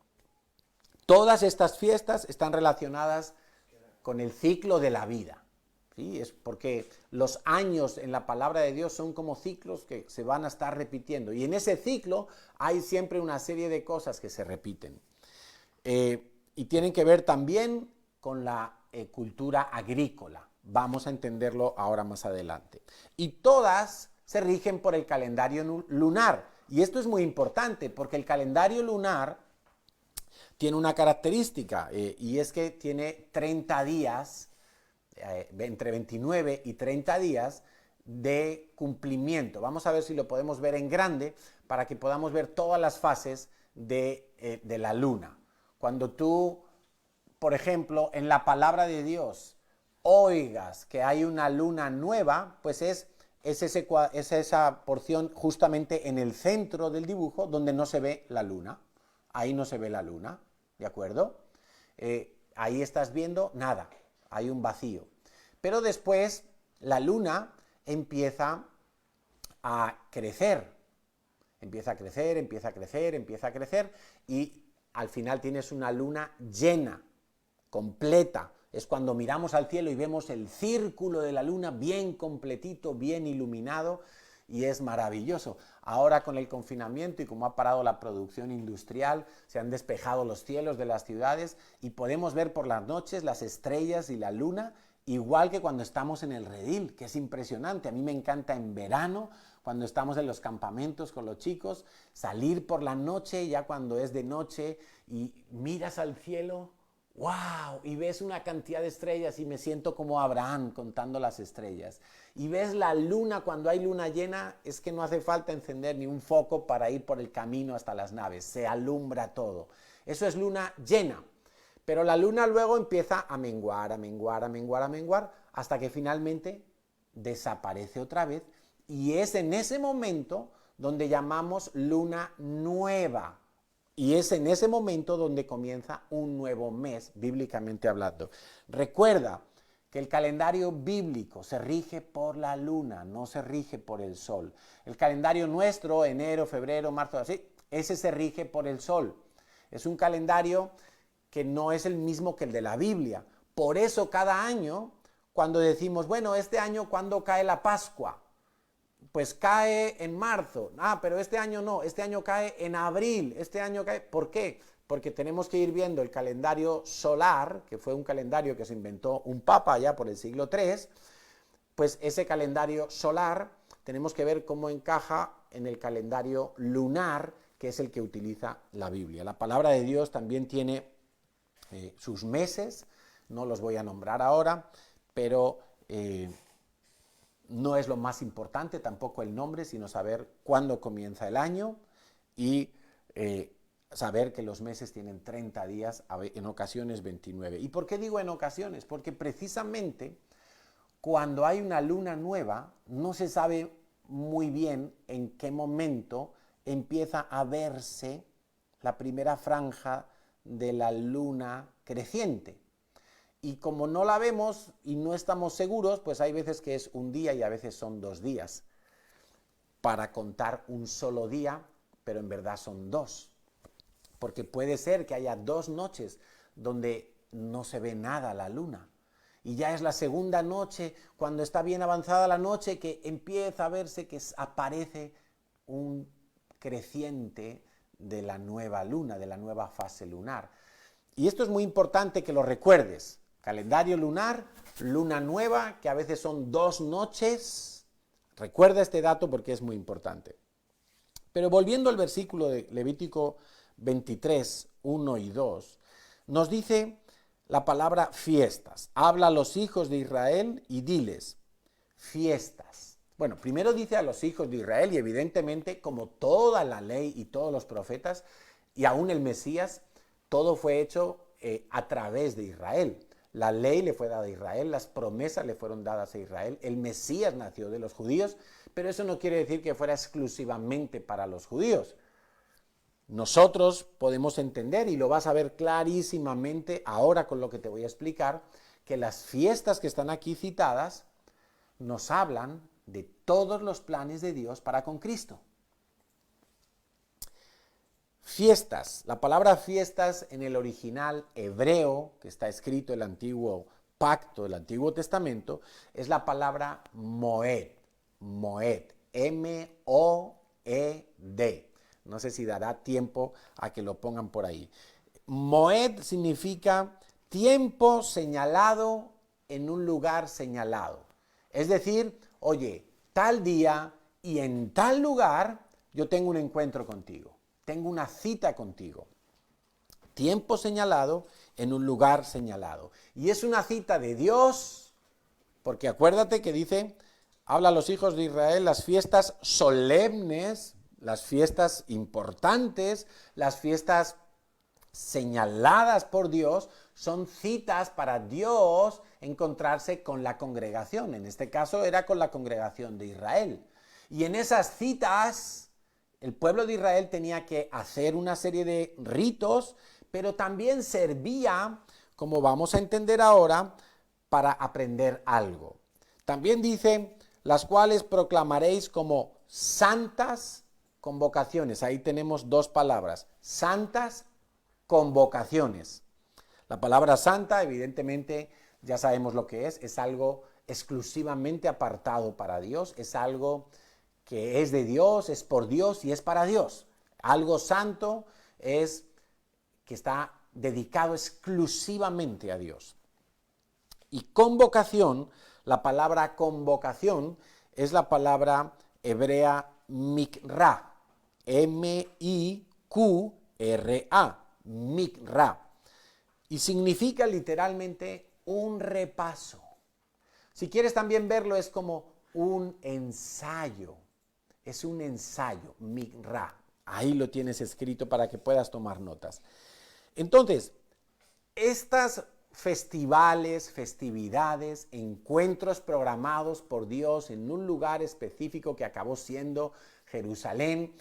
Todas estas fiestas están relacionadas con el ciclo de la vida. ¿Sí? Es porque los años en la palabra de Dios son como ciclos que se van a estar repitiendo. Y en ese ciclo hay siempre una serie de cosas que se repiten. Y tienen que ver también con la cultura agrícola. Vamos a entenderlo ahora más adelante. Y todas se rigen por el calendario lunar. Y esto es muy importante porque el calendario lunar tiene una característica y es que tiene 30 días, entre 29 y 30 días de cumplimiento. Vamos a ver si lo podemos ver en grande para que podamos ver todas las fases de la luna. Cuando tú, por ejemplo, en la palabra de Dios oigas que hay una luna nueva, pues es esa porción justamente en el centro del dibujo donde no se ve la luna. Ahí no se ve la luna, ¿de acuerdo? Ahí estás viendo nada, hay un vacío. Pero después la luna empieza a crecer, empieza a crecer, empieza a crecer, empieza a crecer y al final tienes una luna llena, completa. Es cuando miramos al cielo y vemos el círculo de la luna bien completito, bien iluminado y es maravilloso. Ahora con el confinamiento y como ha parado la producción industrial, se han despejado los cielos de las ciudades y podemos ver por las noches las estrellas y la luna, igual que cuando estamos en el redil, que es impresionante. A mí me encanta en verano, cuando estamos en los campamentos con los chicos, salir por la noche, ya cuando es de noche, y miras al cielo, ¡wow! Y ves una cantidad de estrellas y me siento como Abraham contando las estrellas. Y ves la luna, cuando hay luna llena, es que no hace falta encender ni un foco para ir por el camino hasta las naves, se alumbra todo. Eso es luna llena. Pero la luna luego empieza a menguar, a menguar, a menguar, a menguar, hasta que finalmente desaparece otra vez. Y es en ese momento donde llamamos luna nueva. Y es en ese momento donde comienza un nuevo mes, bíblicamente hablando. Recuerda que el calendario bíblico se rige por la luna, no se rige por el sol. El calendario nuestro, enero, febrero, marzo, así, ese se rige por el sol. Es un calendario que no es el mismo que el de la Biblia. Por eso cada año, cuando decimos, bueno, este año, ¿cuándo cae la Pascua? Pues cae en marzo. Pero este año no, este año cae en abril, este año cae... ¿Por qué? Porque tenemos que ir viendo el calendario solar, que fue un calendario que se inventó un papa ya por el siglo III, pues ese calendario solar tenemos que ver cómo encaja en el calendario lunar, que es el que utiliza la Biblia. La palabra de Dios también tiene sus meses, no los voy a nombrar ahora, pero no es lo más importante tampoco el nombre, sino saber cuándo comienza el año y saber que los meses tienen 30 días, en ocasiones 29. ¿Y por qué digo en ocasiones? Porque precisamente cuando hay una luna nueva, no se sabe muy bien en qué momento empieza a verse la primera franja de la luna creciente. Y como no la vemos y no estamos seguros, pues hay veces que es un día y a veces son 2 días. Para contar un solo día, pero en verdad son 2. Porque puede ser que haya 2 noches donde no se ve nada la luna. Y ya es la segunda noche, cuando está bien avanzada la noche, que empieza a verse que aparece un creciente de la nueva luna, de la nueva fase lunar. Y esto es muy importante que lo recuerdes. Calendario lunar, luna nueva, que a veces son 2 noches. Recuerda este dato porque es muy importante. Pero volviendo al versículo de Levítico 23, 1 y 2, nos dice la palabra fiestas. Habla a los hijos de Israel y diles, fiestas. Bueno, primero dice a los hijos de Israel y evidentemente como toda la ley y todos los profetas y aún el Mesías, todo fue hecho a través de Israel. La ley le fue dada a Israel, las promesas le fueron dadas a Israel, el Mesías nació de los judíos, pero eso no quiere decir que fuera exclusivamente para los judíos. Nosotros podemos entender, y lo vas a ver clarísimamente ahora con lo que te voy a explicar, que las fiestas que están aquí citadas nos hablan de todos los planes de Dios para con Cristo. Fiestas. La palabra fiestas en el original hebreo, que está escrito en el antiguo pacto, el Antiguo Testamento, es la palabra moed. Moed. M-O-E-D. No sé si dará tiempo a que lo pongan por ahí. Moed significa tiempo señalado en un lugar señalado. Es decir, oye, tal día y en tal lugar yo tengo un encuentro contigo, tengo una cita contigo. Tiempo señalado en un lugar señalado. Y es una cita de Dios, porque acuérdate que dice, habla a los hijos de Israel las fiestas solemnes, las fiestas importantes, las fiestas señaladas por Dios, son citas para Dios encontrarse con la congregación. En este caso era con la congregación de Israel. Y en esas citas, el pueblo de Israel tenía que hacer una serie de ritos, pero también servía, como vamos a entender ahora, para aprender algo. También dice, las cuales proclamaréis como santas convocaciones. Ahí tenemos dos palabras, santas convocaciones. La palabra santa, evidentemente, ya sabemos lo que es algo exclusivamente apartado para Dios, es algo que es de Dios, es por Dios y es para Dios. Algo santo es que está dedicado exclusivamente a Dios. Y convocación, la palabra convocación es la palabra hebrea mikra, M-I-Q-R-A, mikra, y significa literalmente un repaso. Si quieres también verlo, es como un ensayo, es un ensayo, mikra. Ahí lo tienes escrito para que puedas tomar notas. Entonces, estas festivales, festividades, encuentros programados por Dios en un lugar específico que acabó siendo Jerusalén,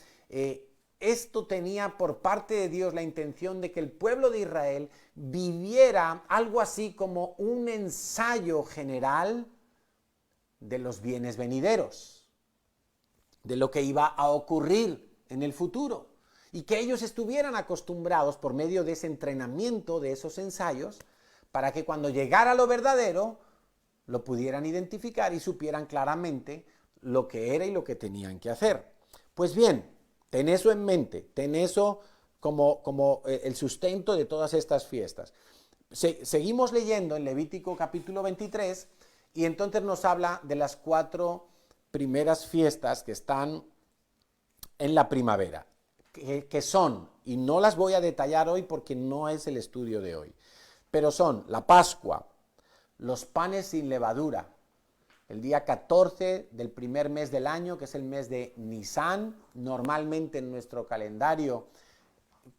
esto tenía por parte de Dios la intención de que el pueblo de Israel viviera algo así como un ensayo general de los bienes venideros, de lo que iba a ocurrir en el futuro, y que ellos estuvieran acostumbrados por medio de ese entrenamiento, de esos ensayos, para que cuando llegara lo verdadero, lo pudieran identificar y supieran claramente lo que era y lo que tenían que hacer. Pues bien, ten eso en mente, ten eso como el sustento de todas estas fiestas. Seguimos leyendo en Levítico capítulo 23 y entonces nos habla de las 4 primeras fiestas que están en la primavera, que son, y no las voy a detallar hoy porque no es el estudio de hoy, pero son la Pascua, los panes sin levadura, el día 14 del primer mes del año, que es el mes de Nisán, normalmente en nuestro calendario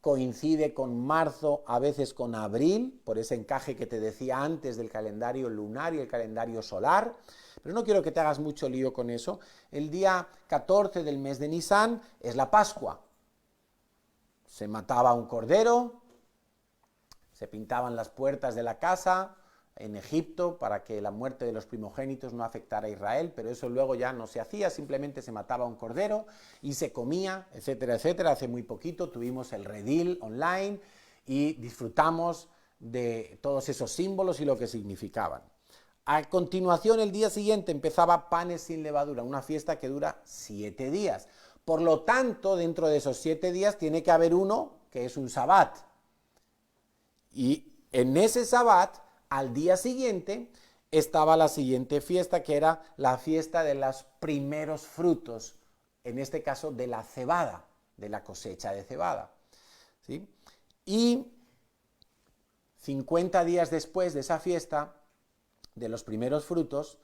coincide con marzo, a veces con abril, por ese encaje que te decía antes del calendario lunar y el calendario solar, pero no quiero que te hagas mucho lío con eso. El día 14 del mes de Nisán es la Pascua. Se mataba un cordero, se pintaban las puertas de la casa en Egipto para que la muerte de los primogénitos no afectara a Israel, pero eso luego ya no se hacía, simplemente se mataba un cordero y se comía, etcétera, etcétera. Hace muy poquito tuvimos el Redil online y disfrutamos de todos esos símbolos y lo que significaban. A continuación, el día siguiente empezaba panes sin levadura, una fiesta que dura 7 días. Por lo tanto, dentro de esos 7 días tiene que haber uno que es un sabbat. Y en ese sabbat, al día siguiente, estaba la siguiente fiesta, que era la fiesta de los primeros frutos, en este caso de la cebada, de la cosecha de cebada, ¿sí? Y 50 días después de esa fiesta de los primeros frutos,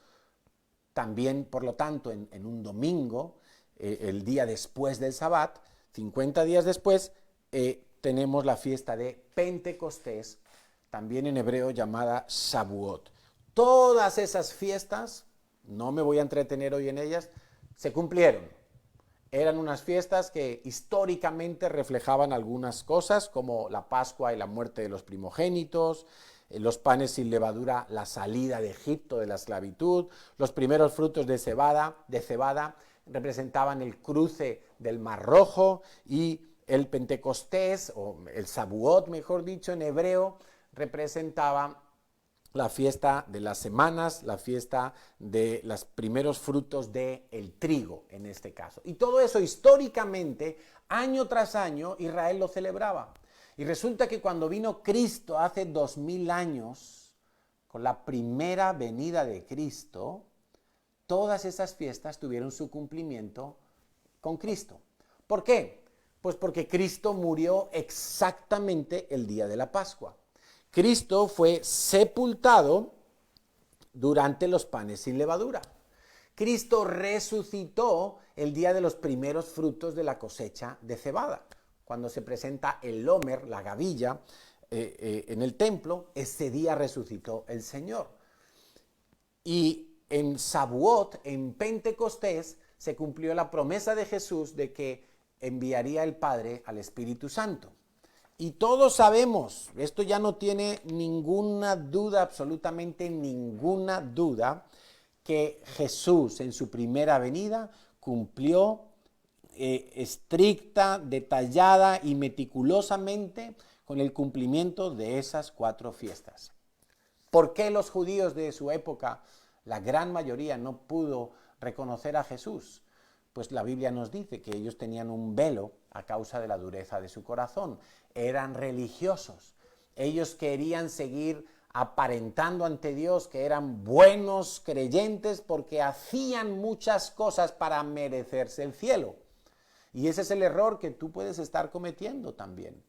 también, por lo tanto, en un domingo, el día después del sabbat, 50 días después, tenemos la fiesta de Pentecostés, también en hebreo llamada Shavuot. Todas esas fiestas, no me voy a entretener hoy en ellas, se cumplieron. Eran unas fiestas que históricamente reflejaban algunas cosas, como la Pascua y la muerte de los primogénitos, los panes sin levadura, la salida de Egipto de la esclavitud, los primeros frutos de cebada representaban el cruce del Mar Rojo, y el Pentecostés, o el Shavuot, mejor dicho, en hebreo, representaba la fiesta de las semanas, la fiesta de los primeros frutos del trigo, en este caso. Y todo eso históricamente, año tras año, Israel lo celebraba. Y resulta que cuando vino Cristo hace 2000 años, con la primera venida de Cristo, todas esas fiestas tuvieron su cumplimiento con Cristo. ¿Por qué? Pues porque Cristo murió exactamente el día de la Pascua. Cristo fue sepultado durante los panes sin levadura. Cristo resucitó el día de los primeros frutos de la cosecha de cebada. Cuando se presenta el Homer, la gavilla, en el templo, ese día resucitó el Señor. Y en Shavuot, en Pentecostés, se cumplió la promesa de Jesús de que enviaría el Padre al Espíritu Santo. Y todos sabemos, esto ya no tiene ninguna duda, absolutamente ninguna duda, que Jesús en su primera venida cumplió estricta, detallada y meticulosamente con el cumplimiento de esas 4 fiestas. ¿Por qué los judíos de su época, la gran mayoría, no pudo reconocer a Jesús? Pues la Biblia nos dice que ellos tenían un velo a causa de la dureza de su corazón. Eran religiosos. Ellos querían seguir aparentando ante Dios que eran buenos creyentes porque hacían muchas cosas para merecerse el cielo. Y ese es el error que tú puedes estar cometiendo también.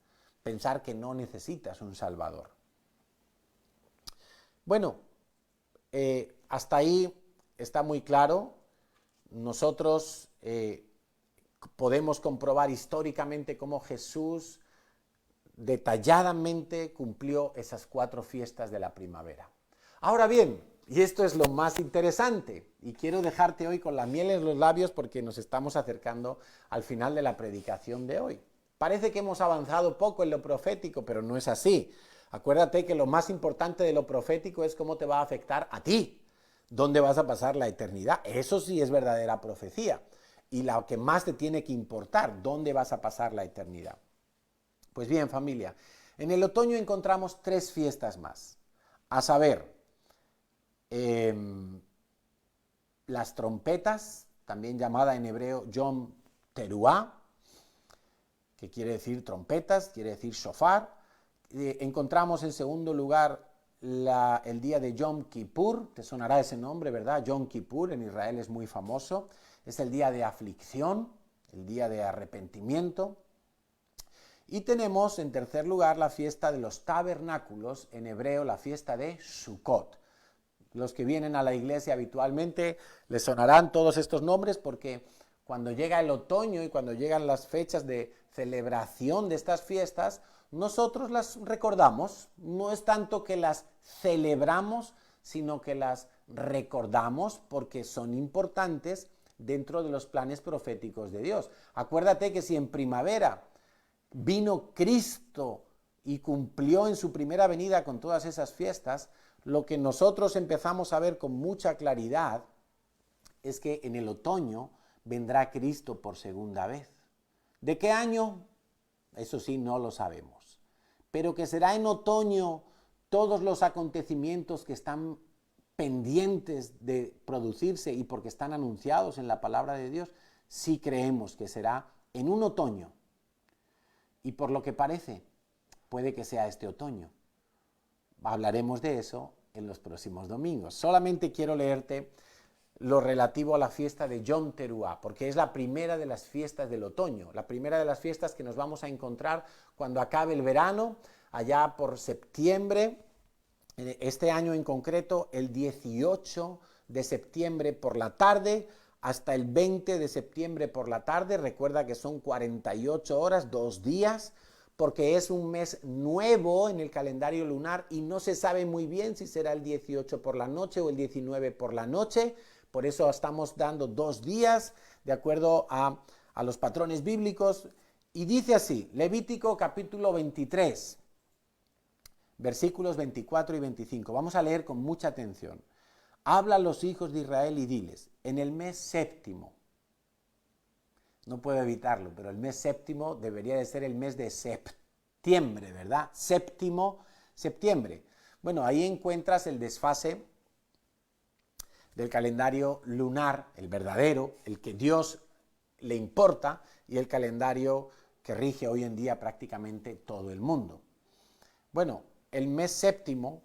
Pensar que no necesitas un Salvador. Bueno, hasta ahí está muy claro. Nosotros podemos comprobar históricamente cómo Jesús detalladamente cumplió esas 4 fiestas de la primavera. Ahora bien, y esto es lo más interesante, y quiero dejarte hoy con la miel en los labios porque nos estamos acercando al final de la predicación de hoy. Parece que hemos avanzado poco en lo profético, pero no es así. Acuérdate que lo más importante de lo profético es cómo te va a afectar a ti. ¿Dónde vas a pasar la eternidad? Eso sí es verdadera profecía. Y lo que más te tiene que importar, ¿dónde vas a pasar la eternidad? Pues bien, familia, en el otoño encontramos 3 fiestas más. A saber, las trompetas, también llamada en hebreo Yom Teruah, que quiere decir trompetas, quiere decir shofar. Encontramos en segundo lugar el día de Yom Kippur, te sonará ese nombre, ¿verdad? Yom Kippur en Israel es muy famoso, es el día de aflicción, el día de arrepentimiento. Y tenemos en tercer lugar la fiesta de los tabernáculos, en hebreo la fiesta de Sukkot. Los que vienen a la iglesia habitualmente les sonarán todos estos nombres porque cuando llega el otoño y cuando llegan las fechas de celebración de estas fiestas, nosotros las recordamos. No es tanto que las celebramos, sino que las recordamos porque son importantes dentro de los planes proféticos de Dios. Acuérdate que si en primavera vino Cristo y cumplió en su primera venida con todas esas fiestas, lo que nosotros empezamos a ver con mucha claridad es que en el otoño vendrá Cristo por segunda vez. ¿De qué año? Eso sí, no lo sabemos. Pero que será en otoño todos los acontecimientos que están pendientes de producirse y porque están anunciados en la palabra de Dios, sí creemos que será en un otoño. Y por lo que parece, puede que sea este otoño. Hablaremos de eso en los próximos domingos. Solamente quiero leerte lo relativo a la fiesta de Yom Teruah, porque es la primera de las fiestas del otoño, la primera de las fiestas que nos vamos a encontrar cuando acabe el verano, allá por septiembre, este año en concreto, el 18 de septiembre por la tarde, hasta el 20 de septiembre por la tarde. Recuerda que son 48 horas, 2 días, porque es un mes nuevo en el calendario lunar y no se sabe muy bien si será el 18 por la noche o el 19 por la noche. Por eso estamos dando 2 días de acuerdo a los patrones bíblicos. Y dice así, Levítico capítulo 23, versículos 24 y 25. Vamos a leer con mucha atención. Habla a los hijos de Israel y diles, en el mes séptimo, no puedo evitarlo, pero el mes séptimo debería de ser el mes de septiembre, ¿verdad? Séptimo, septiembre. Bueno, ahí encuentras el desfase del calendario lunar, el verdadero, el que Dios le importa, y el calendario que rige hoy en día prácticamente todo el mundo. Bueno, el mes séptimo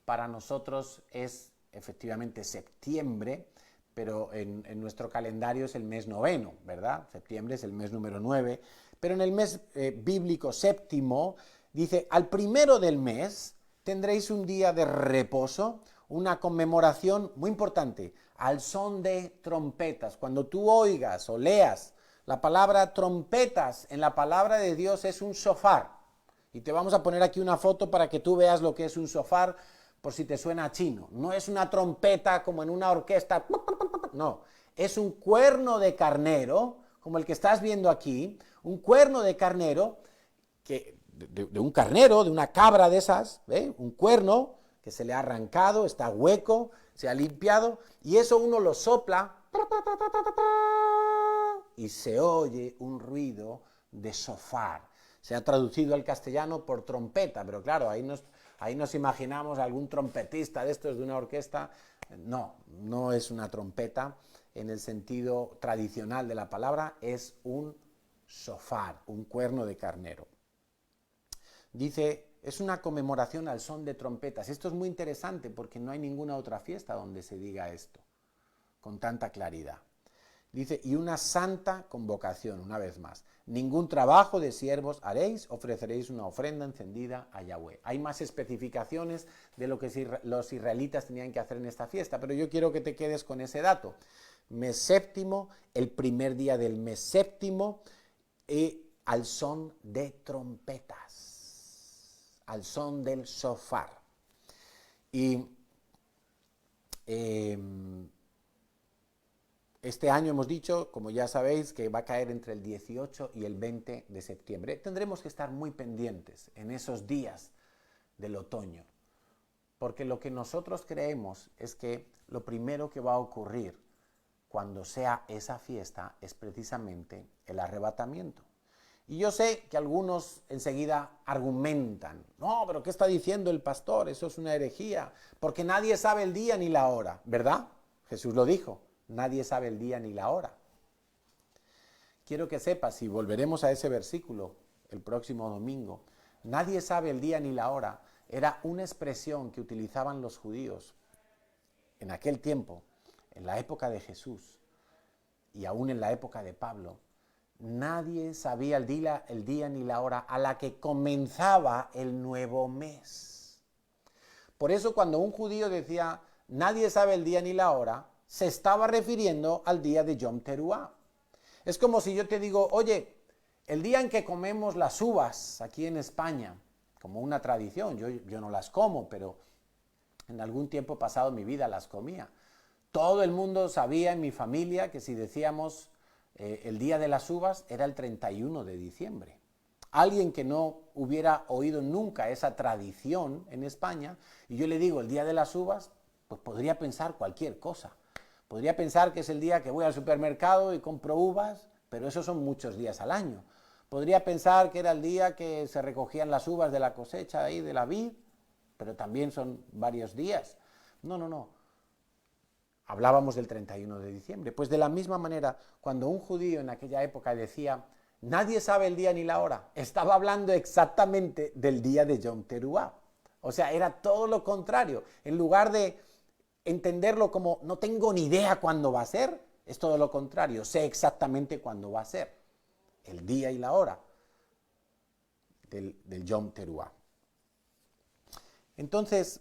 para nosotros es efectivamente septiembre, pero en nuestro calendario es el mes noveno, ¿verdad? Septiembre es el mes número 9, pero en el mes bíblico séptimo dice, al primero del mes tendréis un día de reposo, una conmemoración muy importante, al son de trompetas. Cuando tú oigas o leas la palabra trompetas en la palabra de Dios es un shofar. Y te vamos a poner aquí una foto para que tú veas lo que es un shofar, por si te suena chino. No es una trompeta como en una orquesta, no, es un cuerno de carnero, como el que estás viendo aquí, un cuerno de carnero, de un carnero, de una cabra de esas, un cuerno que se le ha arrancado, está hueco, se ha limpiado, y eso uno lo sopla y se oye un ruido de shofar. Se ha traducido al castellano por trompeta, pero claro, ahí nos imaginamos algún trompetista de estos de una orquesta. No, no es una trompeta en el sentido tradicional de la palabra, es un shofar, un cuerno de carnero. Dice, es una conmemoración al son de trompetas. Esto es muy interesante porque no hay ninguna otra fiesta donde se diga esto con tanta claridad. Dice, y una santa convocación, una vez más. Ningún trabajo de siervos haréis, ofreceréis una ofrenda encendida a Yahweh. Hay más especificaciones de lo que los israelitas tenían que hacer en esta fiesta, pero yo quiero que te quedes con ese dato. Mes séptimo, el primer día del mes séptimo, al son de trompetas, al son del shofar. Y este año hemos dicho, como ya sabéis, que va a caer entre el 18 y el 20 de septiembre. Tendremos que estar muy pendientes en esos días del otoño, porque lo que nosotros creemos es que lo primero que va a ocurrir cuando sea esa fiesta es precisamente el arrebatamiento. Y yo sé que algunos enseguida argumentan, no, pero ¿qué está diciendo el pastor? Eso es una herejía, porque nadie sabe el día ni la hora, ¿verdad? Jesús lo dijo. Nadie sabe el día ni la hora. Quiero que sepas, y volveremos a ese versículo el próximo domingo, nadie sabe el día ni la hora, era una expresión que utilizaban los judíos en aquel tiempo, en la época de Jesús y aún en la época de Pablo. Nadie sabía el día ni la hora a la que comenzaba el nuevo mes. Por eso cuando un judío decía, nadie sabe el día ni la hora, se estaba refiriendo al día de Yom Teruah. Es como si yo te digo, oye, el día en que comemos las uvas aquí en España, como una tradición, yo no las como, pero en algún tiempo pasado en mi vida las comía. Todo el mundo sabía en mi familia que si decíamos el día de las uvas era el 31 de diciembre. Alguien que no hubiera oído nunca esa tradición en España, y yo le digo el día de las uvas, pues podría pensar cualquier cosa. Podría pensar que es el día que voy al supermercado y compro uvas, pero esos son muchos días al año. Podría pensar que era el día que se recogían las uvas de la cosecha ahí de la vid, pero también son varios días. No. Hablábamos del 31 de diciembre. Pues de la misma manera, cuando un judío en aquella época decía, nadie sabe el día ni la hora, estaba hablando exactamente del día de Yom Teruah. O sea, era todo lo contrario. En lugar de entenderlo como no tengo ni idea cuándo va a ser, es todo lo contrario, sé exactamente cuándo va a ser, el día y la hora del Yom Teruah. Entonces,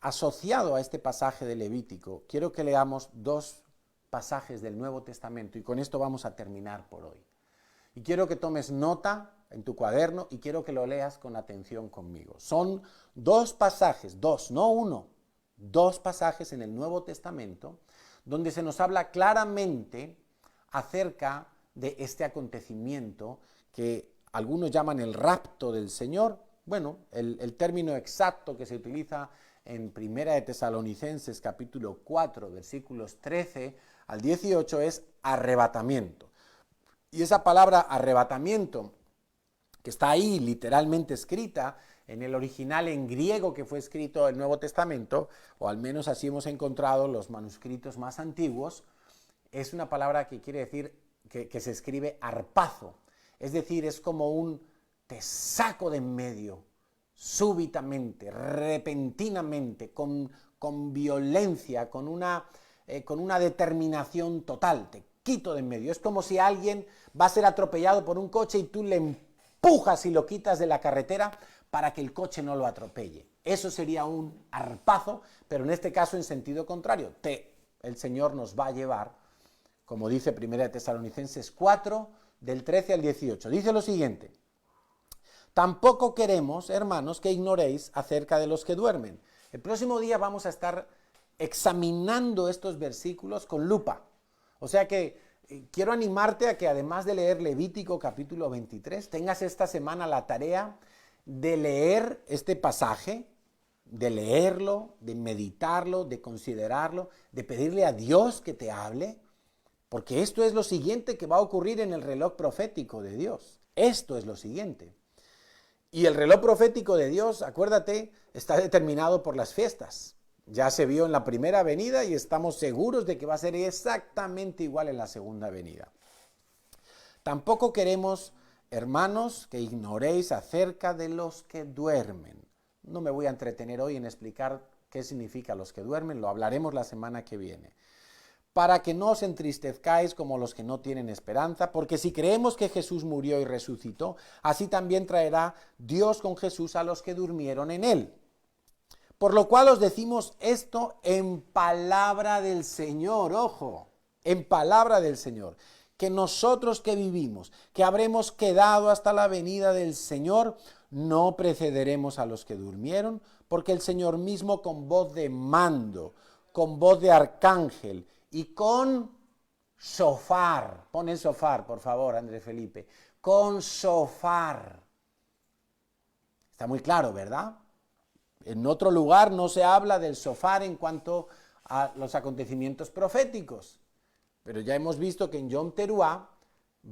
asociado a este pasaje de Levítico, quiero que leamos dos pasajes del Nuevo Testamento y con esto vamos a terminar por hoy. Y quiero que tomes nota en tu cuaderno y quiero que lo leas con atención conmigo. Son dos pasajes, no uno, dos pasajes en el Nuevo Testamento donde se nos habla claramente acerca de este acontecimiento que algunos llaman el rapto del Señor. Bueno, el término exacto que se utiliza en Primera de Tesalonicenses capítulo 4 versículos 13 al 18 es arrebatamiento. Y esa palabra arrebatamiento, que está ahí literalmente escrita en el original en griego que fue escrito el Nuevo Testamento, o al menos así hemos encontrado los manuscritos más antiguos, es una palabra que quiere decir que se escribe arpazo. Es decir, es como un te saco de en medio, súbitamente, repentinamente, con violencia, con una determinación total, te quito de en medio. Es como si alguien va a ser atropellado por un coche y tú le empujas y lo quitas de la carretera para que el coche no lo atropelle. Eso sería un arpazo, pero en este caso en sentido contrario. El Señor nos va a llevar, como dice 1 Tesalonicenses 4, del 13 al 18. Dice lo siguiente: tampoco queremos, hermanos, que ignoréis acerca de los que duermen. El próximo día vamos a estar examinando estos versículos con lupa. O sea que quiero animarte a que además de leer Levítico capítulo 23, tengas esta semana la tarea de leer este pasaje, de leerlo, de meditarlo, de considerarlo, de pedirle a Dios que te hable, porque esto es lo siguiente que va a ocurrir en el reloj profético de Dios. Esto es lo siguiente. Y el reloj profético de Dios, acuérdate, está determinado por las fiestas. Ya se vio en la primera venida y estamos seguros de que va a ser exactamente igual en la segunda venida. Tampoco queremos, hermanos, que ignoréis acerca de los que duermen. No me voy a entretener hoy en explicar qué significa los que duermen, lo hablaremos la semana que viene. Para que no os entristezcáis como los que no tienen esperanza, porque si creemos que Jesús murió y resucitó, así también traerá Dios con Jesús a los que durmieron en él. Por lo cual os decimos esto en palabra del Señor, ojo, en palabra del Señor, que nosotros que vivimos, que habremos quedado hasta la venida del Señor, no precederemos a los que durmieron, porque el Señor mismo con voz de mando, con voz de arcángel y con shofar, pon el shofar, por favor, Andrés Felipe, con shofar. Está muy claro, ¿verdad? En otro lugar no se habla del shofar en cuanto a los acontecimientos proféticos, pero ya hemos visto que en Yom Teruah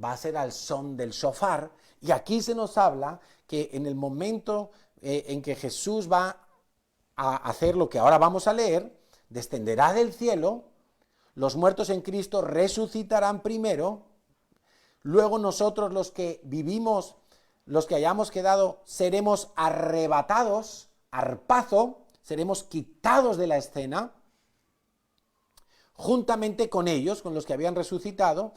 va a ser al son del shofar, y aquí se nos habla que en el momento en que Jesús va a hacer lo que ahora vamos a leer, descenderá del cielo, los muertos en Cristo resucitarán primero, luego nosotros los que vivimos, los que hayamos quedado, seremos arrebatados, arpazo, seremos quitados de la escena, juntamente con ellos, con los que habían resucitado,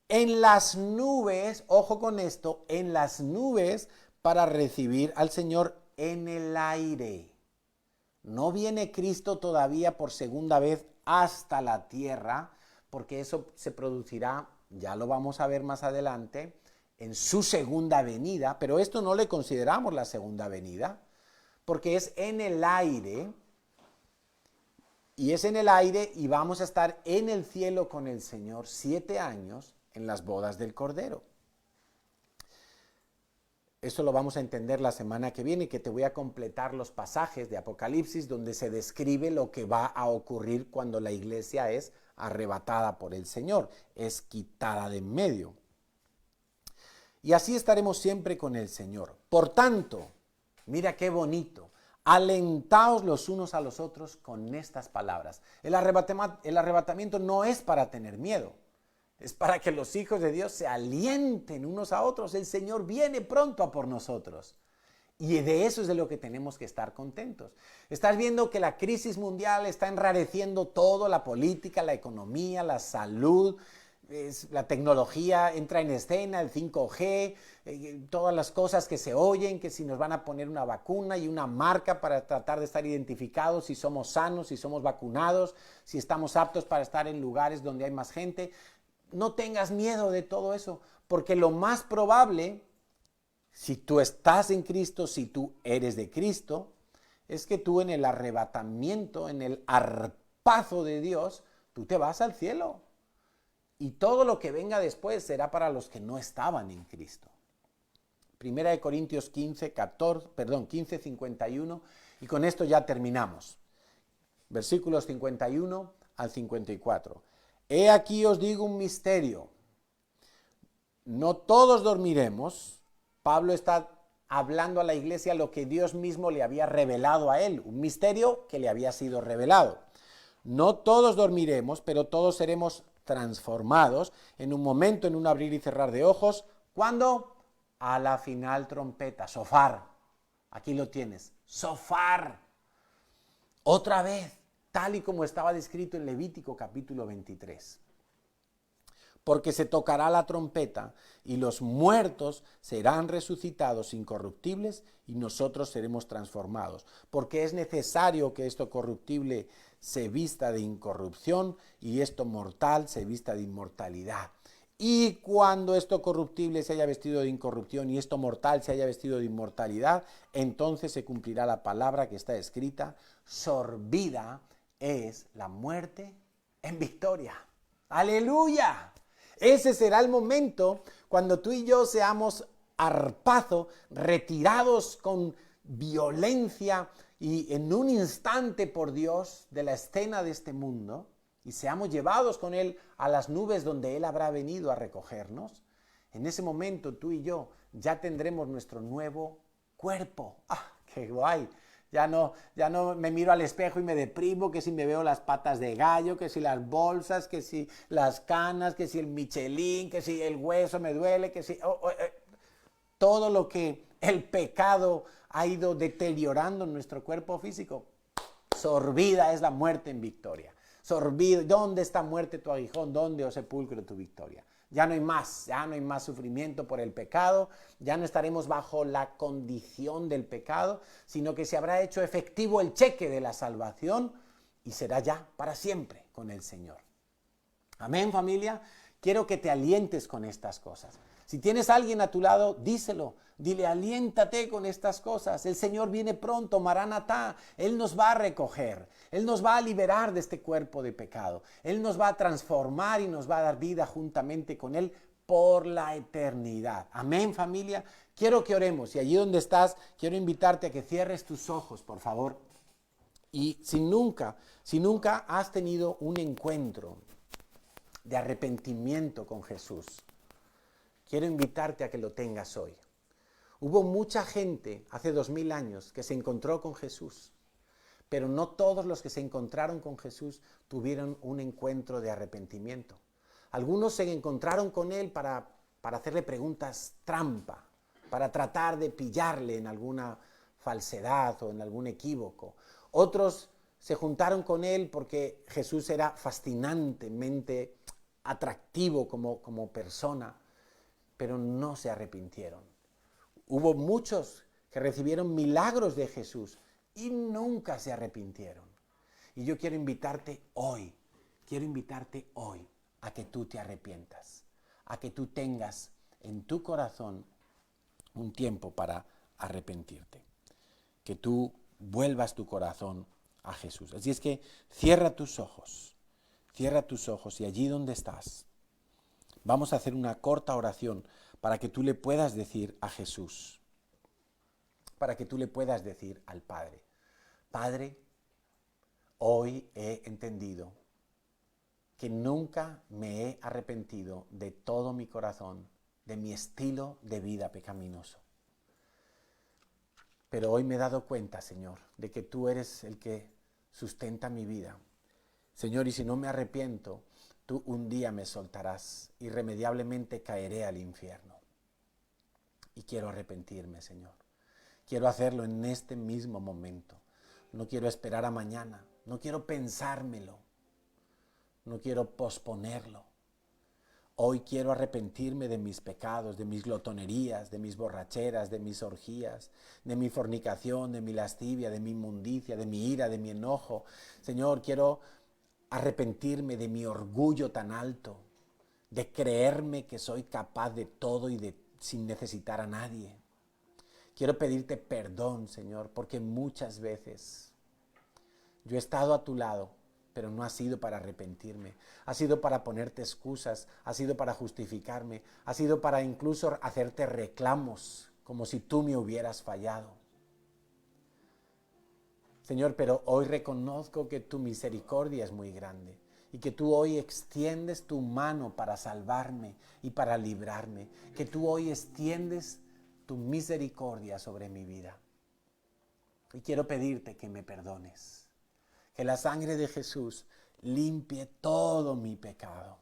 en las nubes, ojo con esto, en las nubes para recibir al Señor en el aire. No viene Cristo todavía por segunda vez hasta la tierra, porque eso se producirá, ya lo vamos a ver más adelante, en su segunda venida, pero esto no le consideramos la segunda venida, porque es en el aire, y es en el aire y vamos a estar en el cielo con el Señor 7 años en las bodas del Cordero. Eso lo vamos a entender la semana que viene, que te voy a completar los pasajes de Apocalipsis donde se describe lo que va a ocurrir cuando la iglesia es arrebatada por el Señor, es quitada de en medio. Y así estaremos siempre con el Señor. Por tanto, mira qué bonito, alentaos los unos a los otros con estas palabras. El arrebatamiento no es para tener miedo. Es para que los hijos de Dios se alienten unos a otros. El Señor viene pronto a por nosotros. Y de eso es de lo que tenemos que estar contentos. Estás viendo que la crisis mundial está enrareciendo todo, la política, la economía, la salud, la tecnología entra en escena, el 5G, todas las cosas que se oyen, que si nos van a poner una vacuna y una marca para tratar de estar identificados, si somos sanos, si somos vacunados, si estamos aptos para estar en lugares donde hay más gente. No tengas miedo de todo eso, porque lo más probable, si tú estás en Cristo, si tú eres de Cristo, es que tú en el arrebatamiento, en el arpazo de Dios, tú te vas al cielo. Y todo lo que venga después será para los que no estaban en Cristo. Primera de Corintios 15, 51, y con esto ya terminamos. Versículos 51 al 54. He aquí os digo un misterio. No todos dormiremos. Pablo está hablando a la iglesia lo que Dios mismo le había revelado a él. Un misterio que le había sido revelado. No todos dormiremos, pero todos seremos transformados en un momento, en un abrir y cerrar de ojos, ¿Cuándo? A la final trompeta, shofar. Aquí lo tienes, shofar. Otra vez, tal y como estaba descrito en Levítico capítulo 23. Porque se tocará la trompeta y los muertos serán resucitados incorruptibles y nosotros seremos transformados. Porque es necesario que esto corruptible se vista de incorrupción y esto mortal se vista de inmortalidad. Y cuando esto corruptible se haya vestido de incorrupción y esto mortal se haya vestido de inmortalidad, entonces se cumplirá la palabra que está escrita: sorbida es la muerte en victoria. ¡Aleluya! Ese será el momento cuando tú y yo seamos arpazo, retirados con violencia y en un instante por Dios de la escena de este mundo, y seamos llevados con Él a las nubes donde Él habrá venido a recogernos. En ese momento tú y yo ya tendremos nuestro nuevo cuerpo. ¡Ah, qué guay! Ya no me miro al espejo y me deprimo, que si me veo las patas de gallo, que si las bolsas, que si las canas, que si el Michelin, que si el hueso me duele, que si... todo lo que el pecado ha ido deteriorando en nuestro cuerpo físico. Sorbida es la muerte en victoria. Sorbida, ¿dónde está muerte tu aguijón? ¿Dónde, oh sepulcro, tu victoria? Ya no hay más sufrimiento por el pecado, ya no estaremos bajo la condición del pecado, sino que se habrá hecho efectivo el cheque de la salvación y será ya para siempre con el Señor. Amén, familia. Quiero que te alientes con estas cosas. Si tienes a alguien a tu lado, díselo. Dile, aliéntate con estas cosas. El Señor viene pronto, Maranatá. Él nos va a recoger. Él nos va a liberar de este cuerpo de pecado. Él nos va a transformar y nos va a dar vida juntamente con Él por la eternidad. Amén, familia. Quiero que oremos. Y allí donde estás, quiero invitarte a que cierres tus ojos, por favor. Y si nunca has tenido un encuentro de arrepentimiento con Jesús, quiero invitarte a que lo tengas hoy. Hubo mucha gente hace 2000 años que se encontró con Jesús, pero no todos los que se encontraron con Jesús tuvieron un encuentro de arrepentimiento. Algunos se encontraron con Él para hacerle preguntas trampa, para tratar de pillarle en alguna falsedad o en algún equívoco. Otros se juntaron con Él porque Jesús era fascinantemente atractivo como persona, pero no se arrepintieron. Hubo muchos que recibieron milagros de Jesús y nunca se arrepintieron. Y yo quiero invitarte hoy a que tú te arrepientas, a que tú tengas en tu corazón un tiempo para arrepentirte, que tú vuelvas tu corazón a Jesús. Así es que cierra tus ojos y allí donde estás, vamos a hacer una corta oración para que tú le puedas decir a Jesús, para que tú le puedas decir al Padre: Padre, hoy he entendido que nunca me he arrepentido de todo mi corazón, de mi estilo de vida pecaminoso. Pero hoy me he dado cuenta, Señor, de que tú eres el que sustenta mi vida. Señor, y si no me arrepiento, tú un día me soltarás, irremediablemente caeré al infierno. Y quiero arrepentirme, Señor. Quiero hacerlo en este mismo momento. No quiero esperar a mañana, no quiero pensármelo, no quiero posponerlo. Hoy quiero arrepentirme de mis pecados, de mis glotonerías, de mis borracheras, de mis orgías, de mi fornicación, de mi lascivia, de mi inmundicia, de mi ira, de mi enojo. Señor, quiero arrepentirme de mi orgullo tan alto, de creerme que soy capaz de todo y sin necesitar a nadie. Quiero pedirte perdón, Señor, porque muchas veces yo he estado a tu lado, pero no ha sido para arrepentirme, ha sido para ponerte excusas, ha sido para justificarme, ha sido para incluso hacerte reclamos, como si tú me hubieras fallado. Señor, pero hoy reconozco que tu misericordia es muy grande y que tú hoy extiendes tu mano para salvarme y para librarme, que tú hoy extiendes tu misericordia sobre mi vida. Y quiero pedirte que me perdones, que la sangre de Jesús limpie todo mi pecado,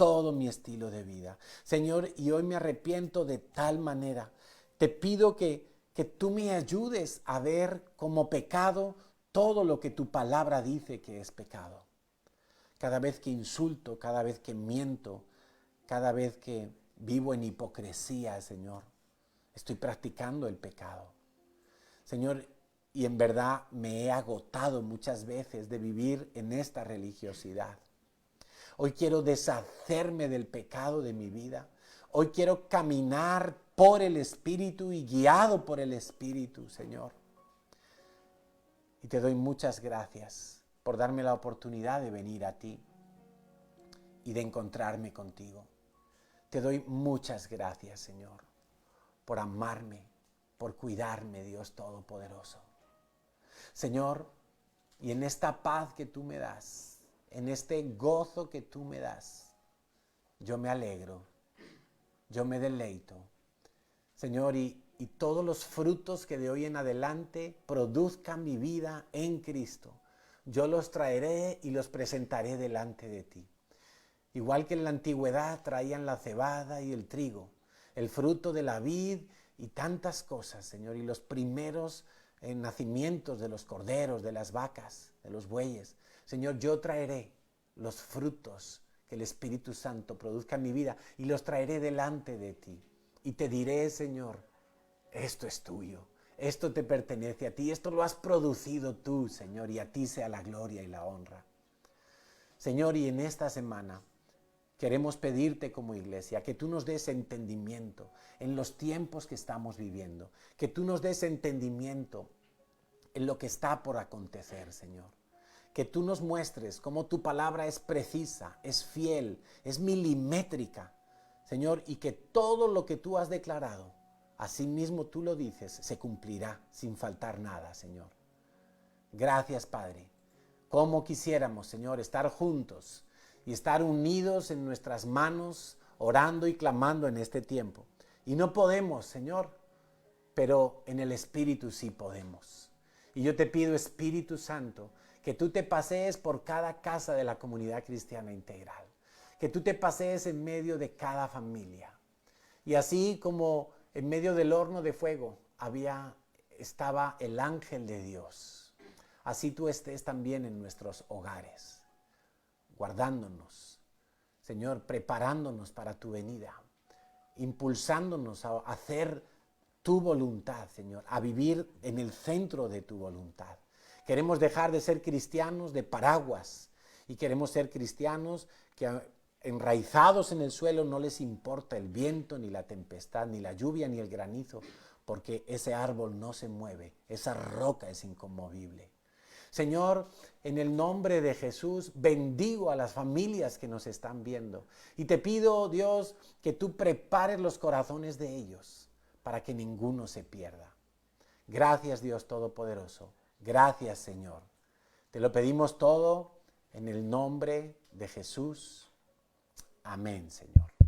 todo mi estilo de vida. Señor, y hoy me arrepiento de tal manera. Te pido que tú me ayudes a ver como pecado todo lo que tu palabra dice que es pecado. Cada vez que insulto, cada vez que miento, cada vez que vivo en hipocresía, Señor, estoy practicando el pecado. Señor, y en verdad me he agotado muchas veces de vivir en esta religiosidad. Hoy quiero deshacerme del pecado de mi vida. Hoy quiero caminar por el Espíritu y guiado por el Espíritu, Señor. Y te doy muchas gracias por darme la oportunidad de venir a ti y de encontrarme contigo. Te doy muchas gracias, Señor, por amarme, por cuidarme, Dios Todopoderoso. Señor, y en esta paz que tú me das, en este gozo que tú me das, yo me alegro, yo me deleito. Señor, y todos los frutos que de hoy en adelante produzcan mi vida en Cristo, yo los traeré y los presentaré delante de ti. Igual que en la antigüedad traían la cebada y el trigo, el fruto de la vid y tantas cosas, Señor, y los primeros nacimientos de los corderos, de las vacas, de los bueyes. Señor, yo traeré los frutos que el Espíritu Santo produzca en mi vida y los traeré delante de ti. Y te diré, Señor, esto es tuyo, esto te pertenece a ti, esto lo has producido tú, Señor, y a ti sea la gloria y la honra. Señor, y en esta semana queremos pedirte como iglesia que tú nos des entendimiento en los tiempos que estamos viviendo, que tú nos des entendimiento en lo que está por acontecer, Señor. Que tú nos muestres cómo tu palabra es precisa, es fiel, es milimétrica, Señor, y que todo lo que tú has declarado, así mismo tú lo dices, se cumplirá sin faltar nada, Señor. Gracias, Padre. Cómo quisiéramos, Señor, estar juntos y estar unidos en nuestras manos, orando y clamando en este tiempo. Y no podemos, Señor, pero en el Espíritu sí podemos. Y yo te pido, Espíritu Santo, que tú te pasees por cada casa de la comunidad cristiana integral, que tú te pasees en medio de cada familia. Y así como en medio del horno de fuego estaba el ángel de Dios, así tú estés también en nuestros hogares, guardándonos, Señor, preparándonos para tu venida, impulsándonos a hacer tu voluntad, Señor, a vivir en el centro de tu voluntad. Queremos dejar de ser cristianos de paraguas y queremos ser cristianos que enraizados en el suelo no les importa el viento, ni la tempestad, ni la lluvia, ni el granizo, porque ese árbol no se mueve, esa roca es inconmovible. Señor, en el nombre de Jesús, bendigo a las familias que nos están viendo y te pido, Dios, que tú prepares los corazones de ellos para que ninguno se pierda. Gracias, Dios Todopoderoso. Gracias, Señor. Te lo pedimos todo en el nombre de Jesús. Amén, Señor.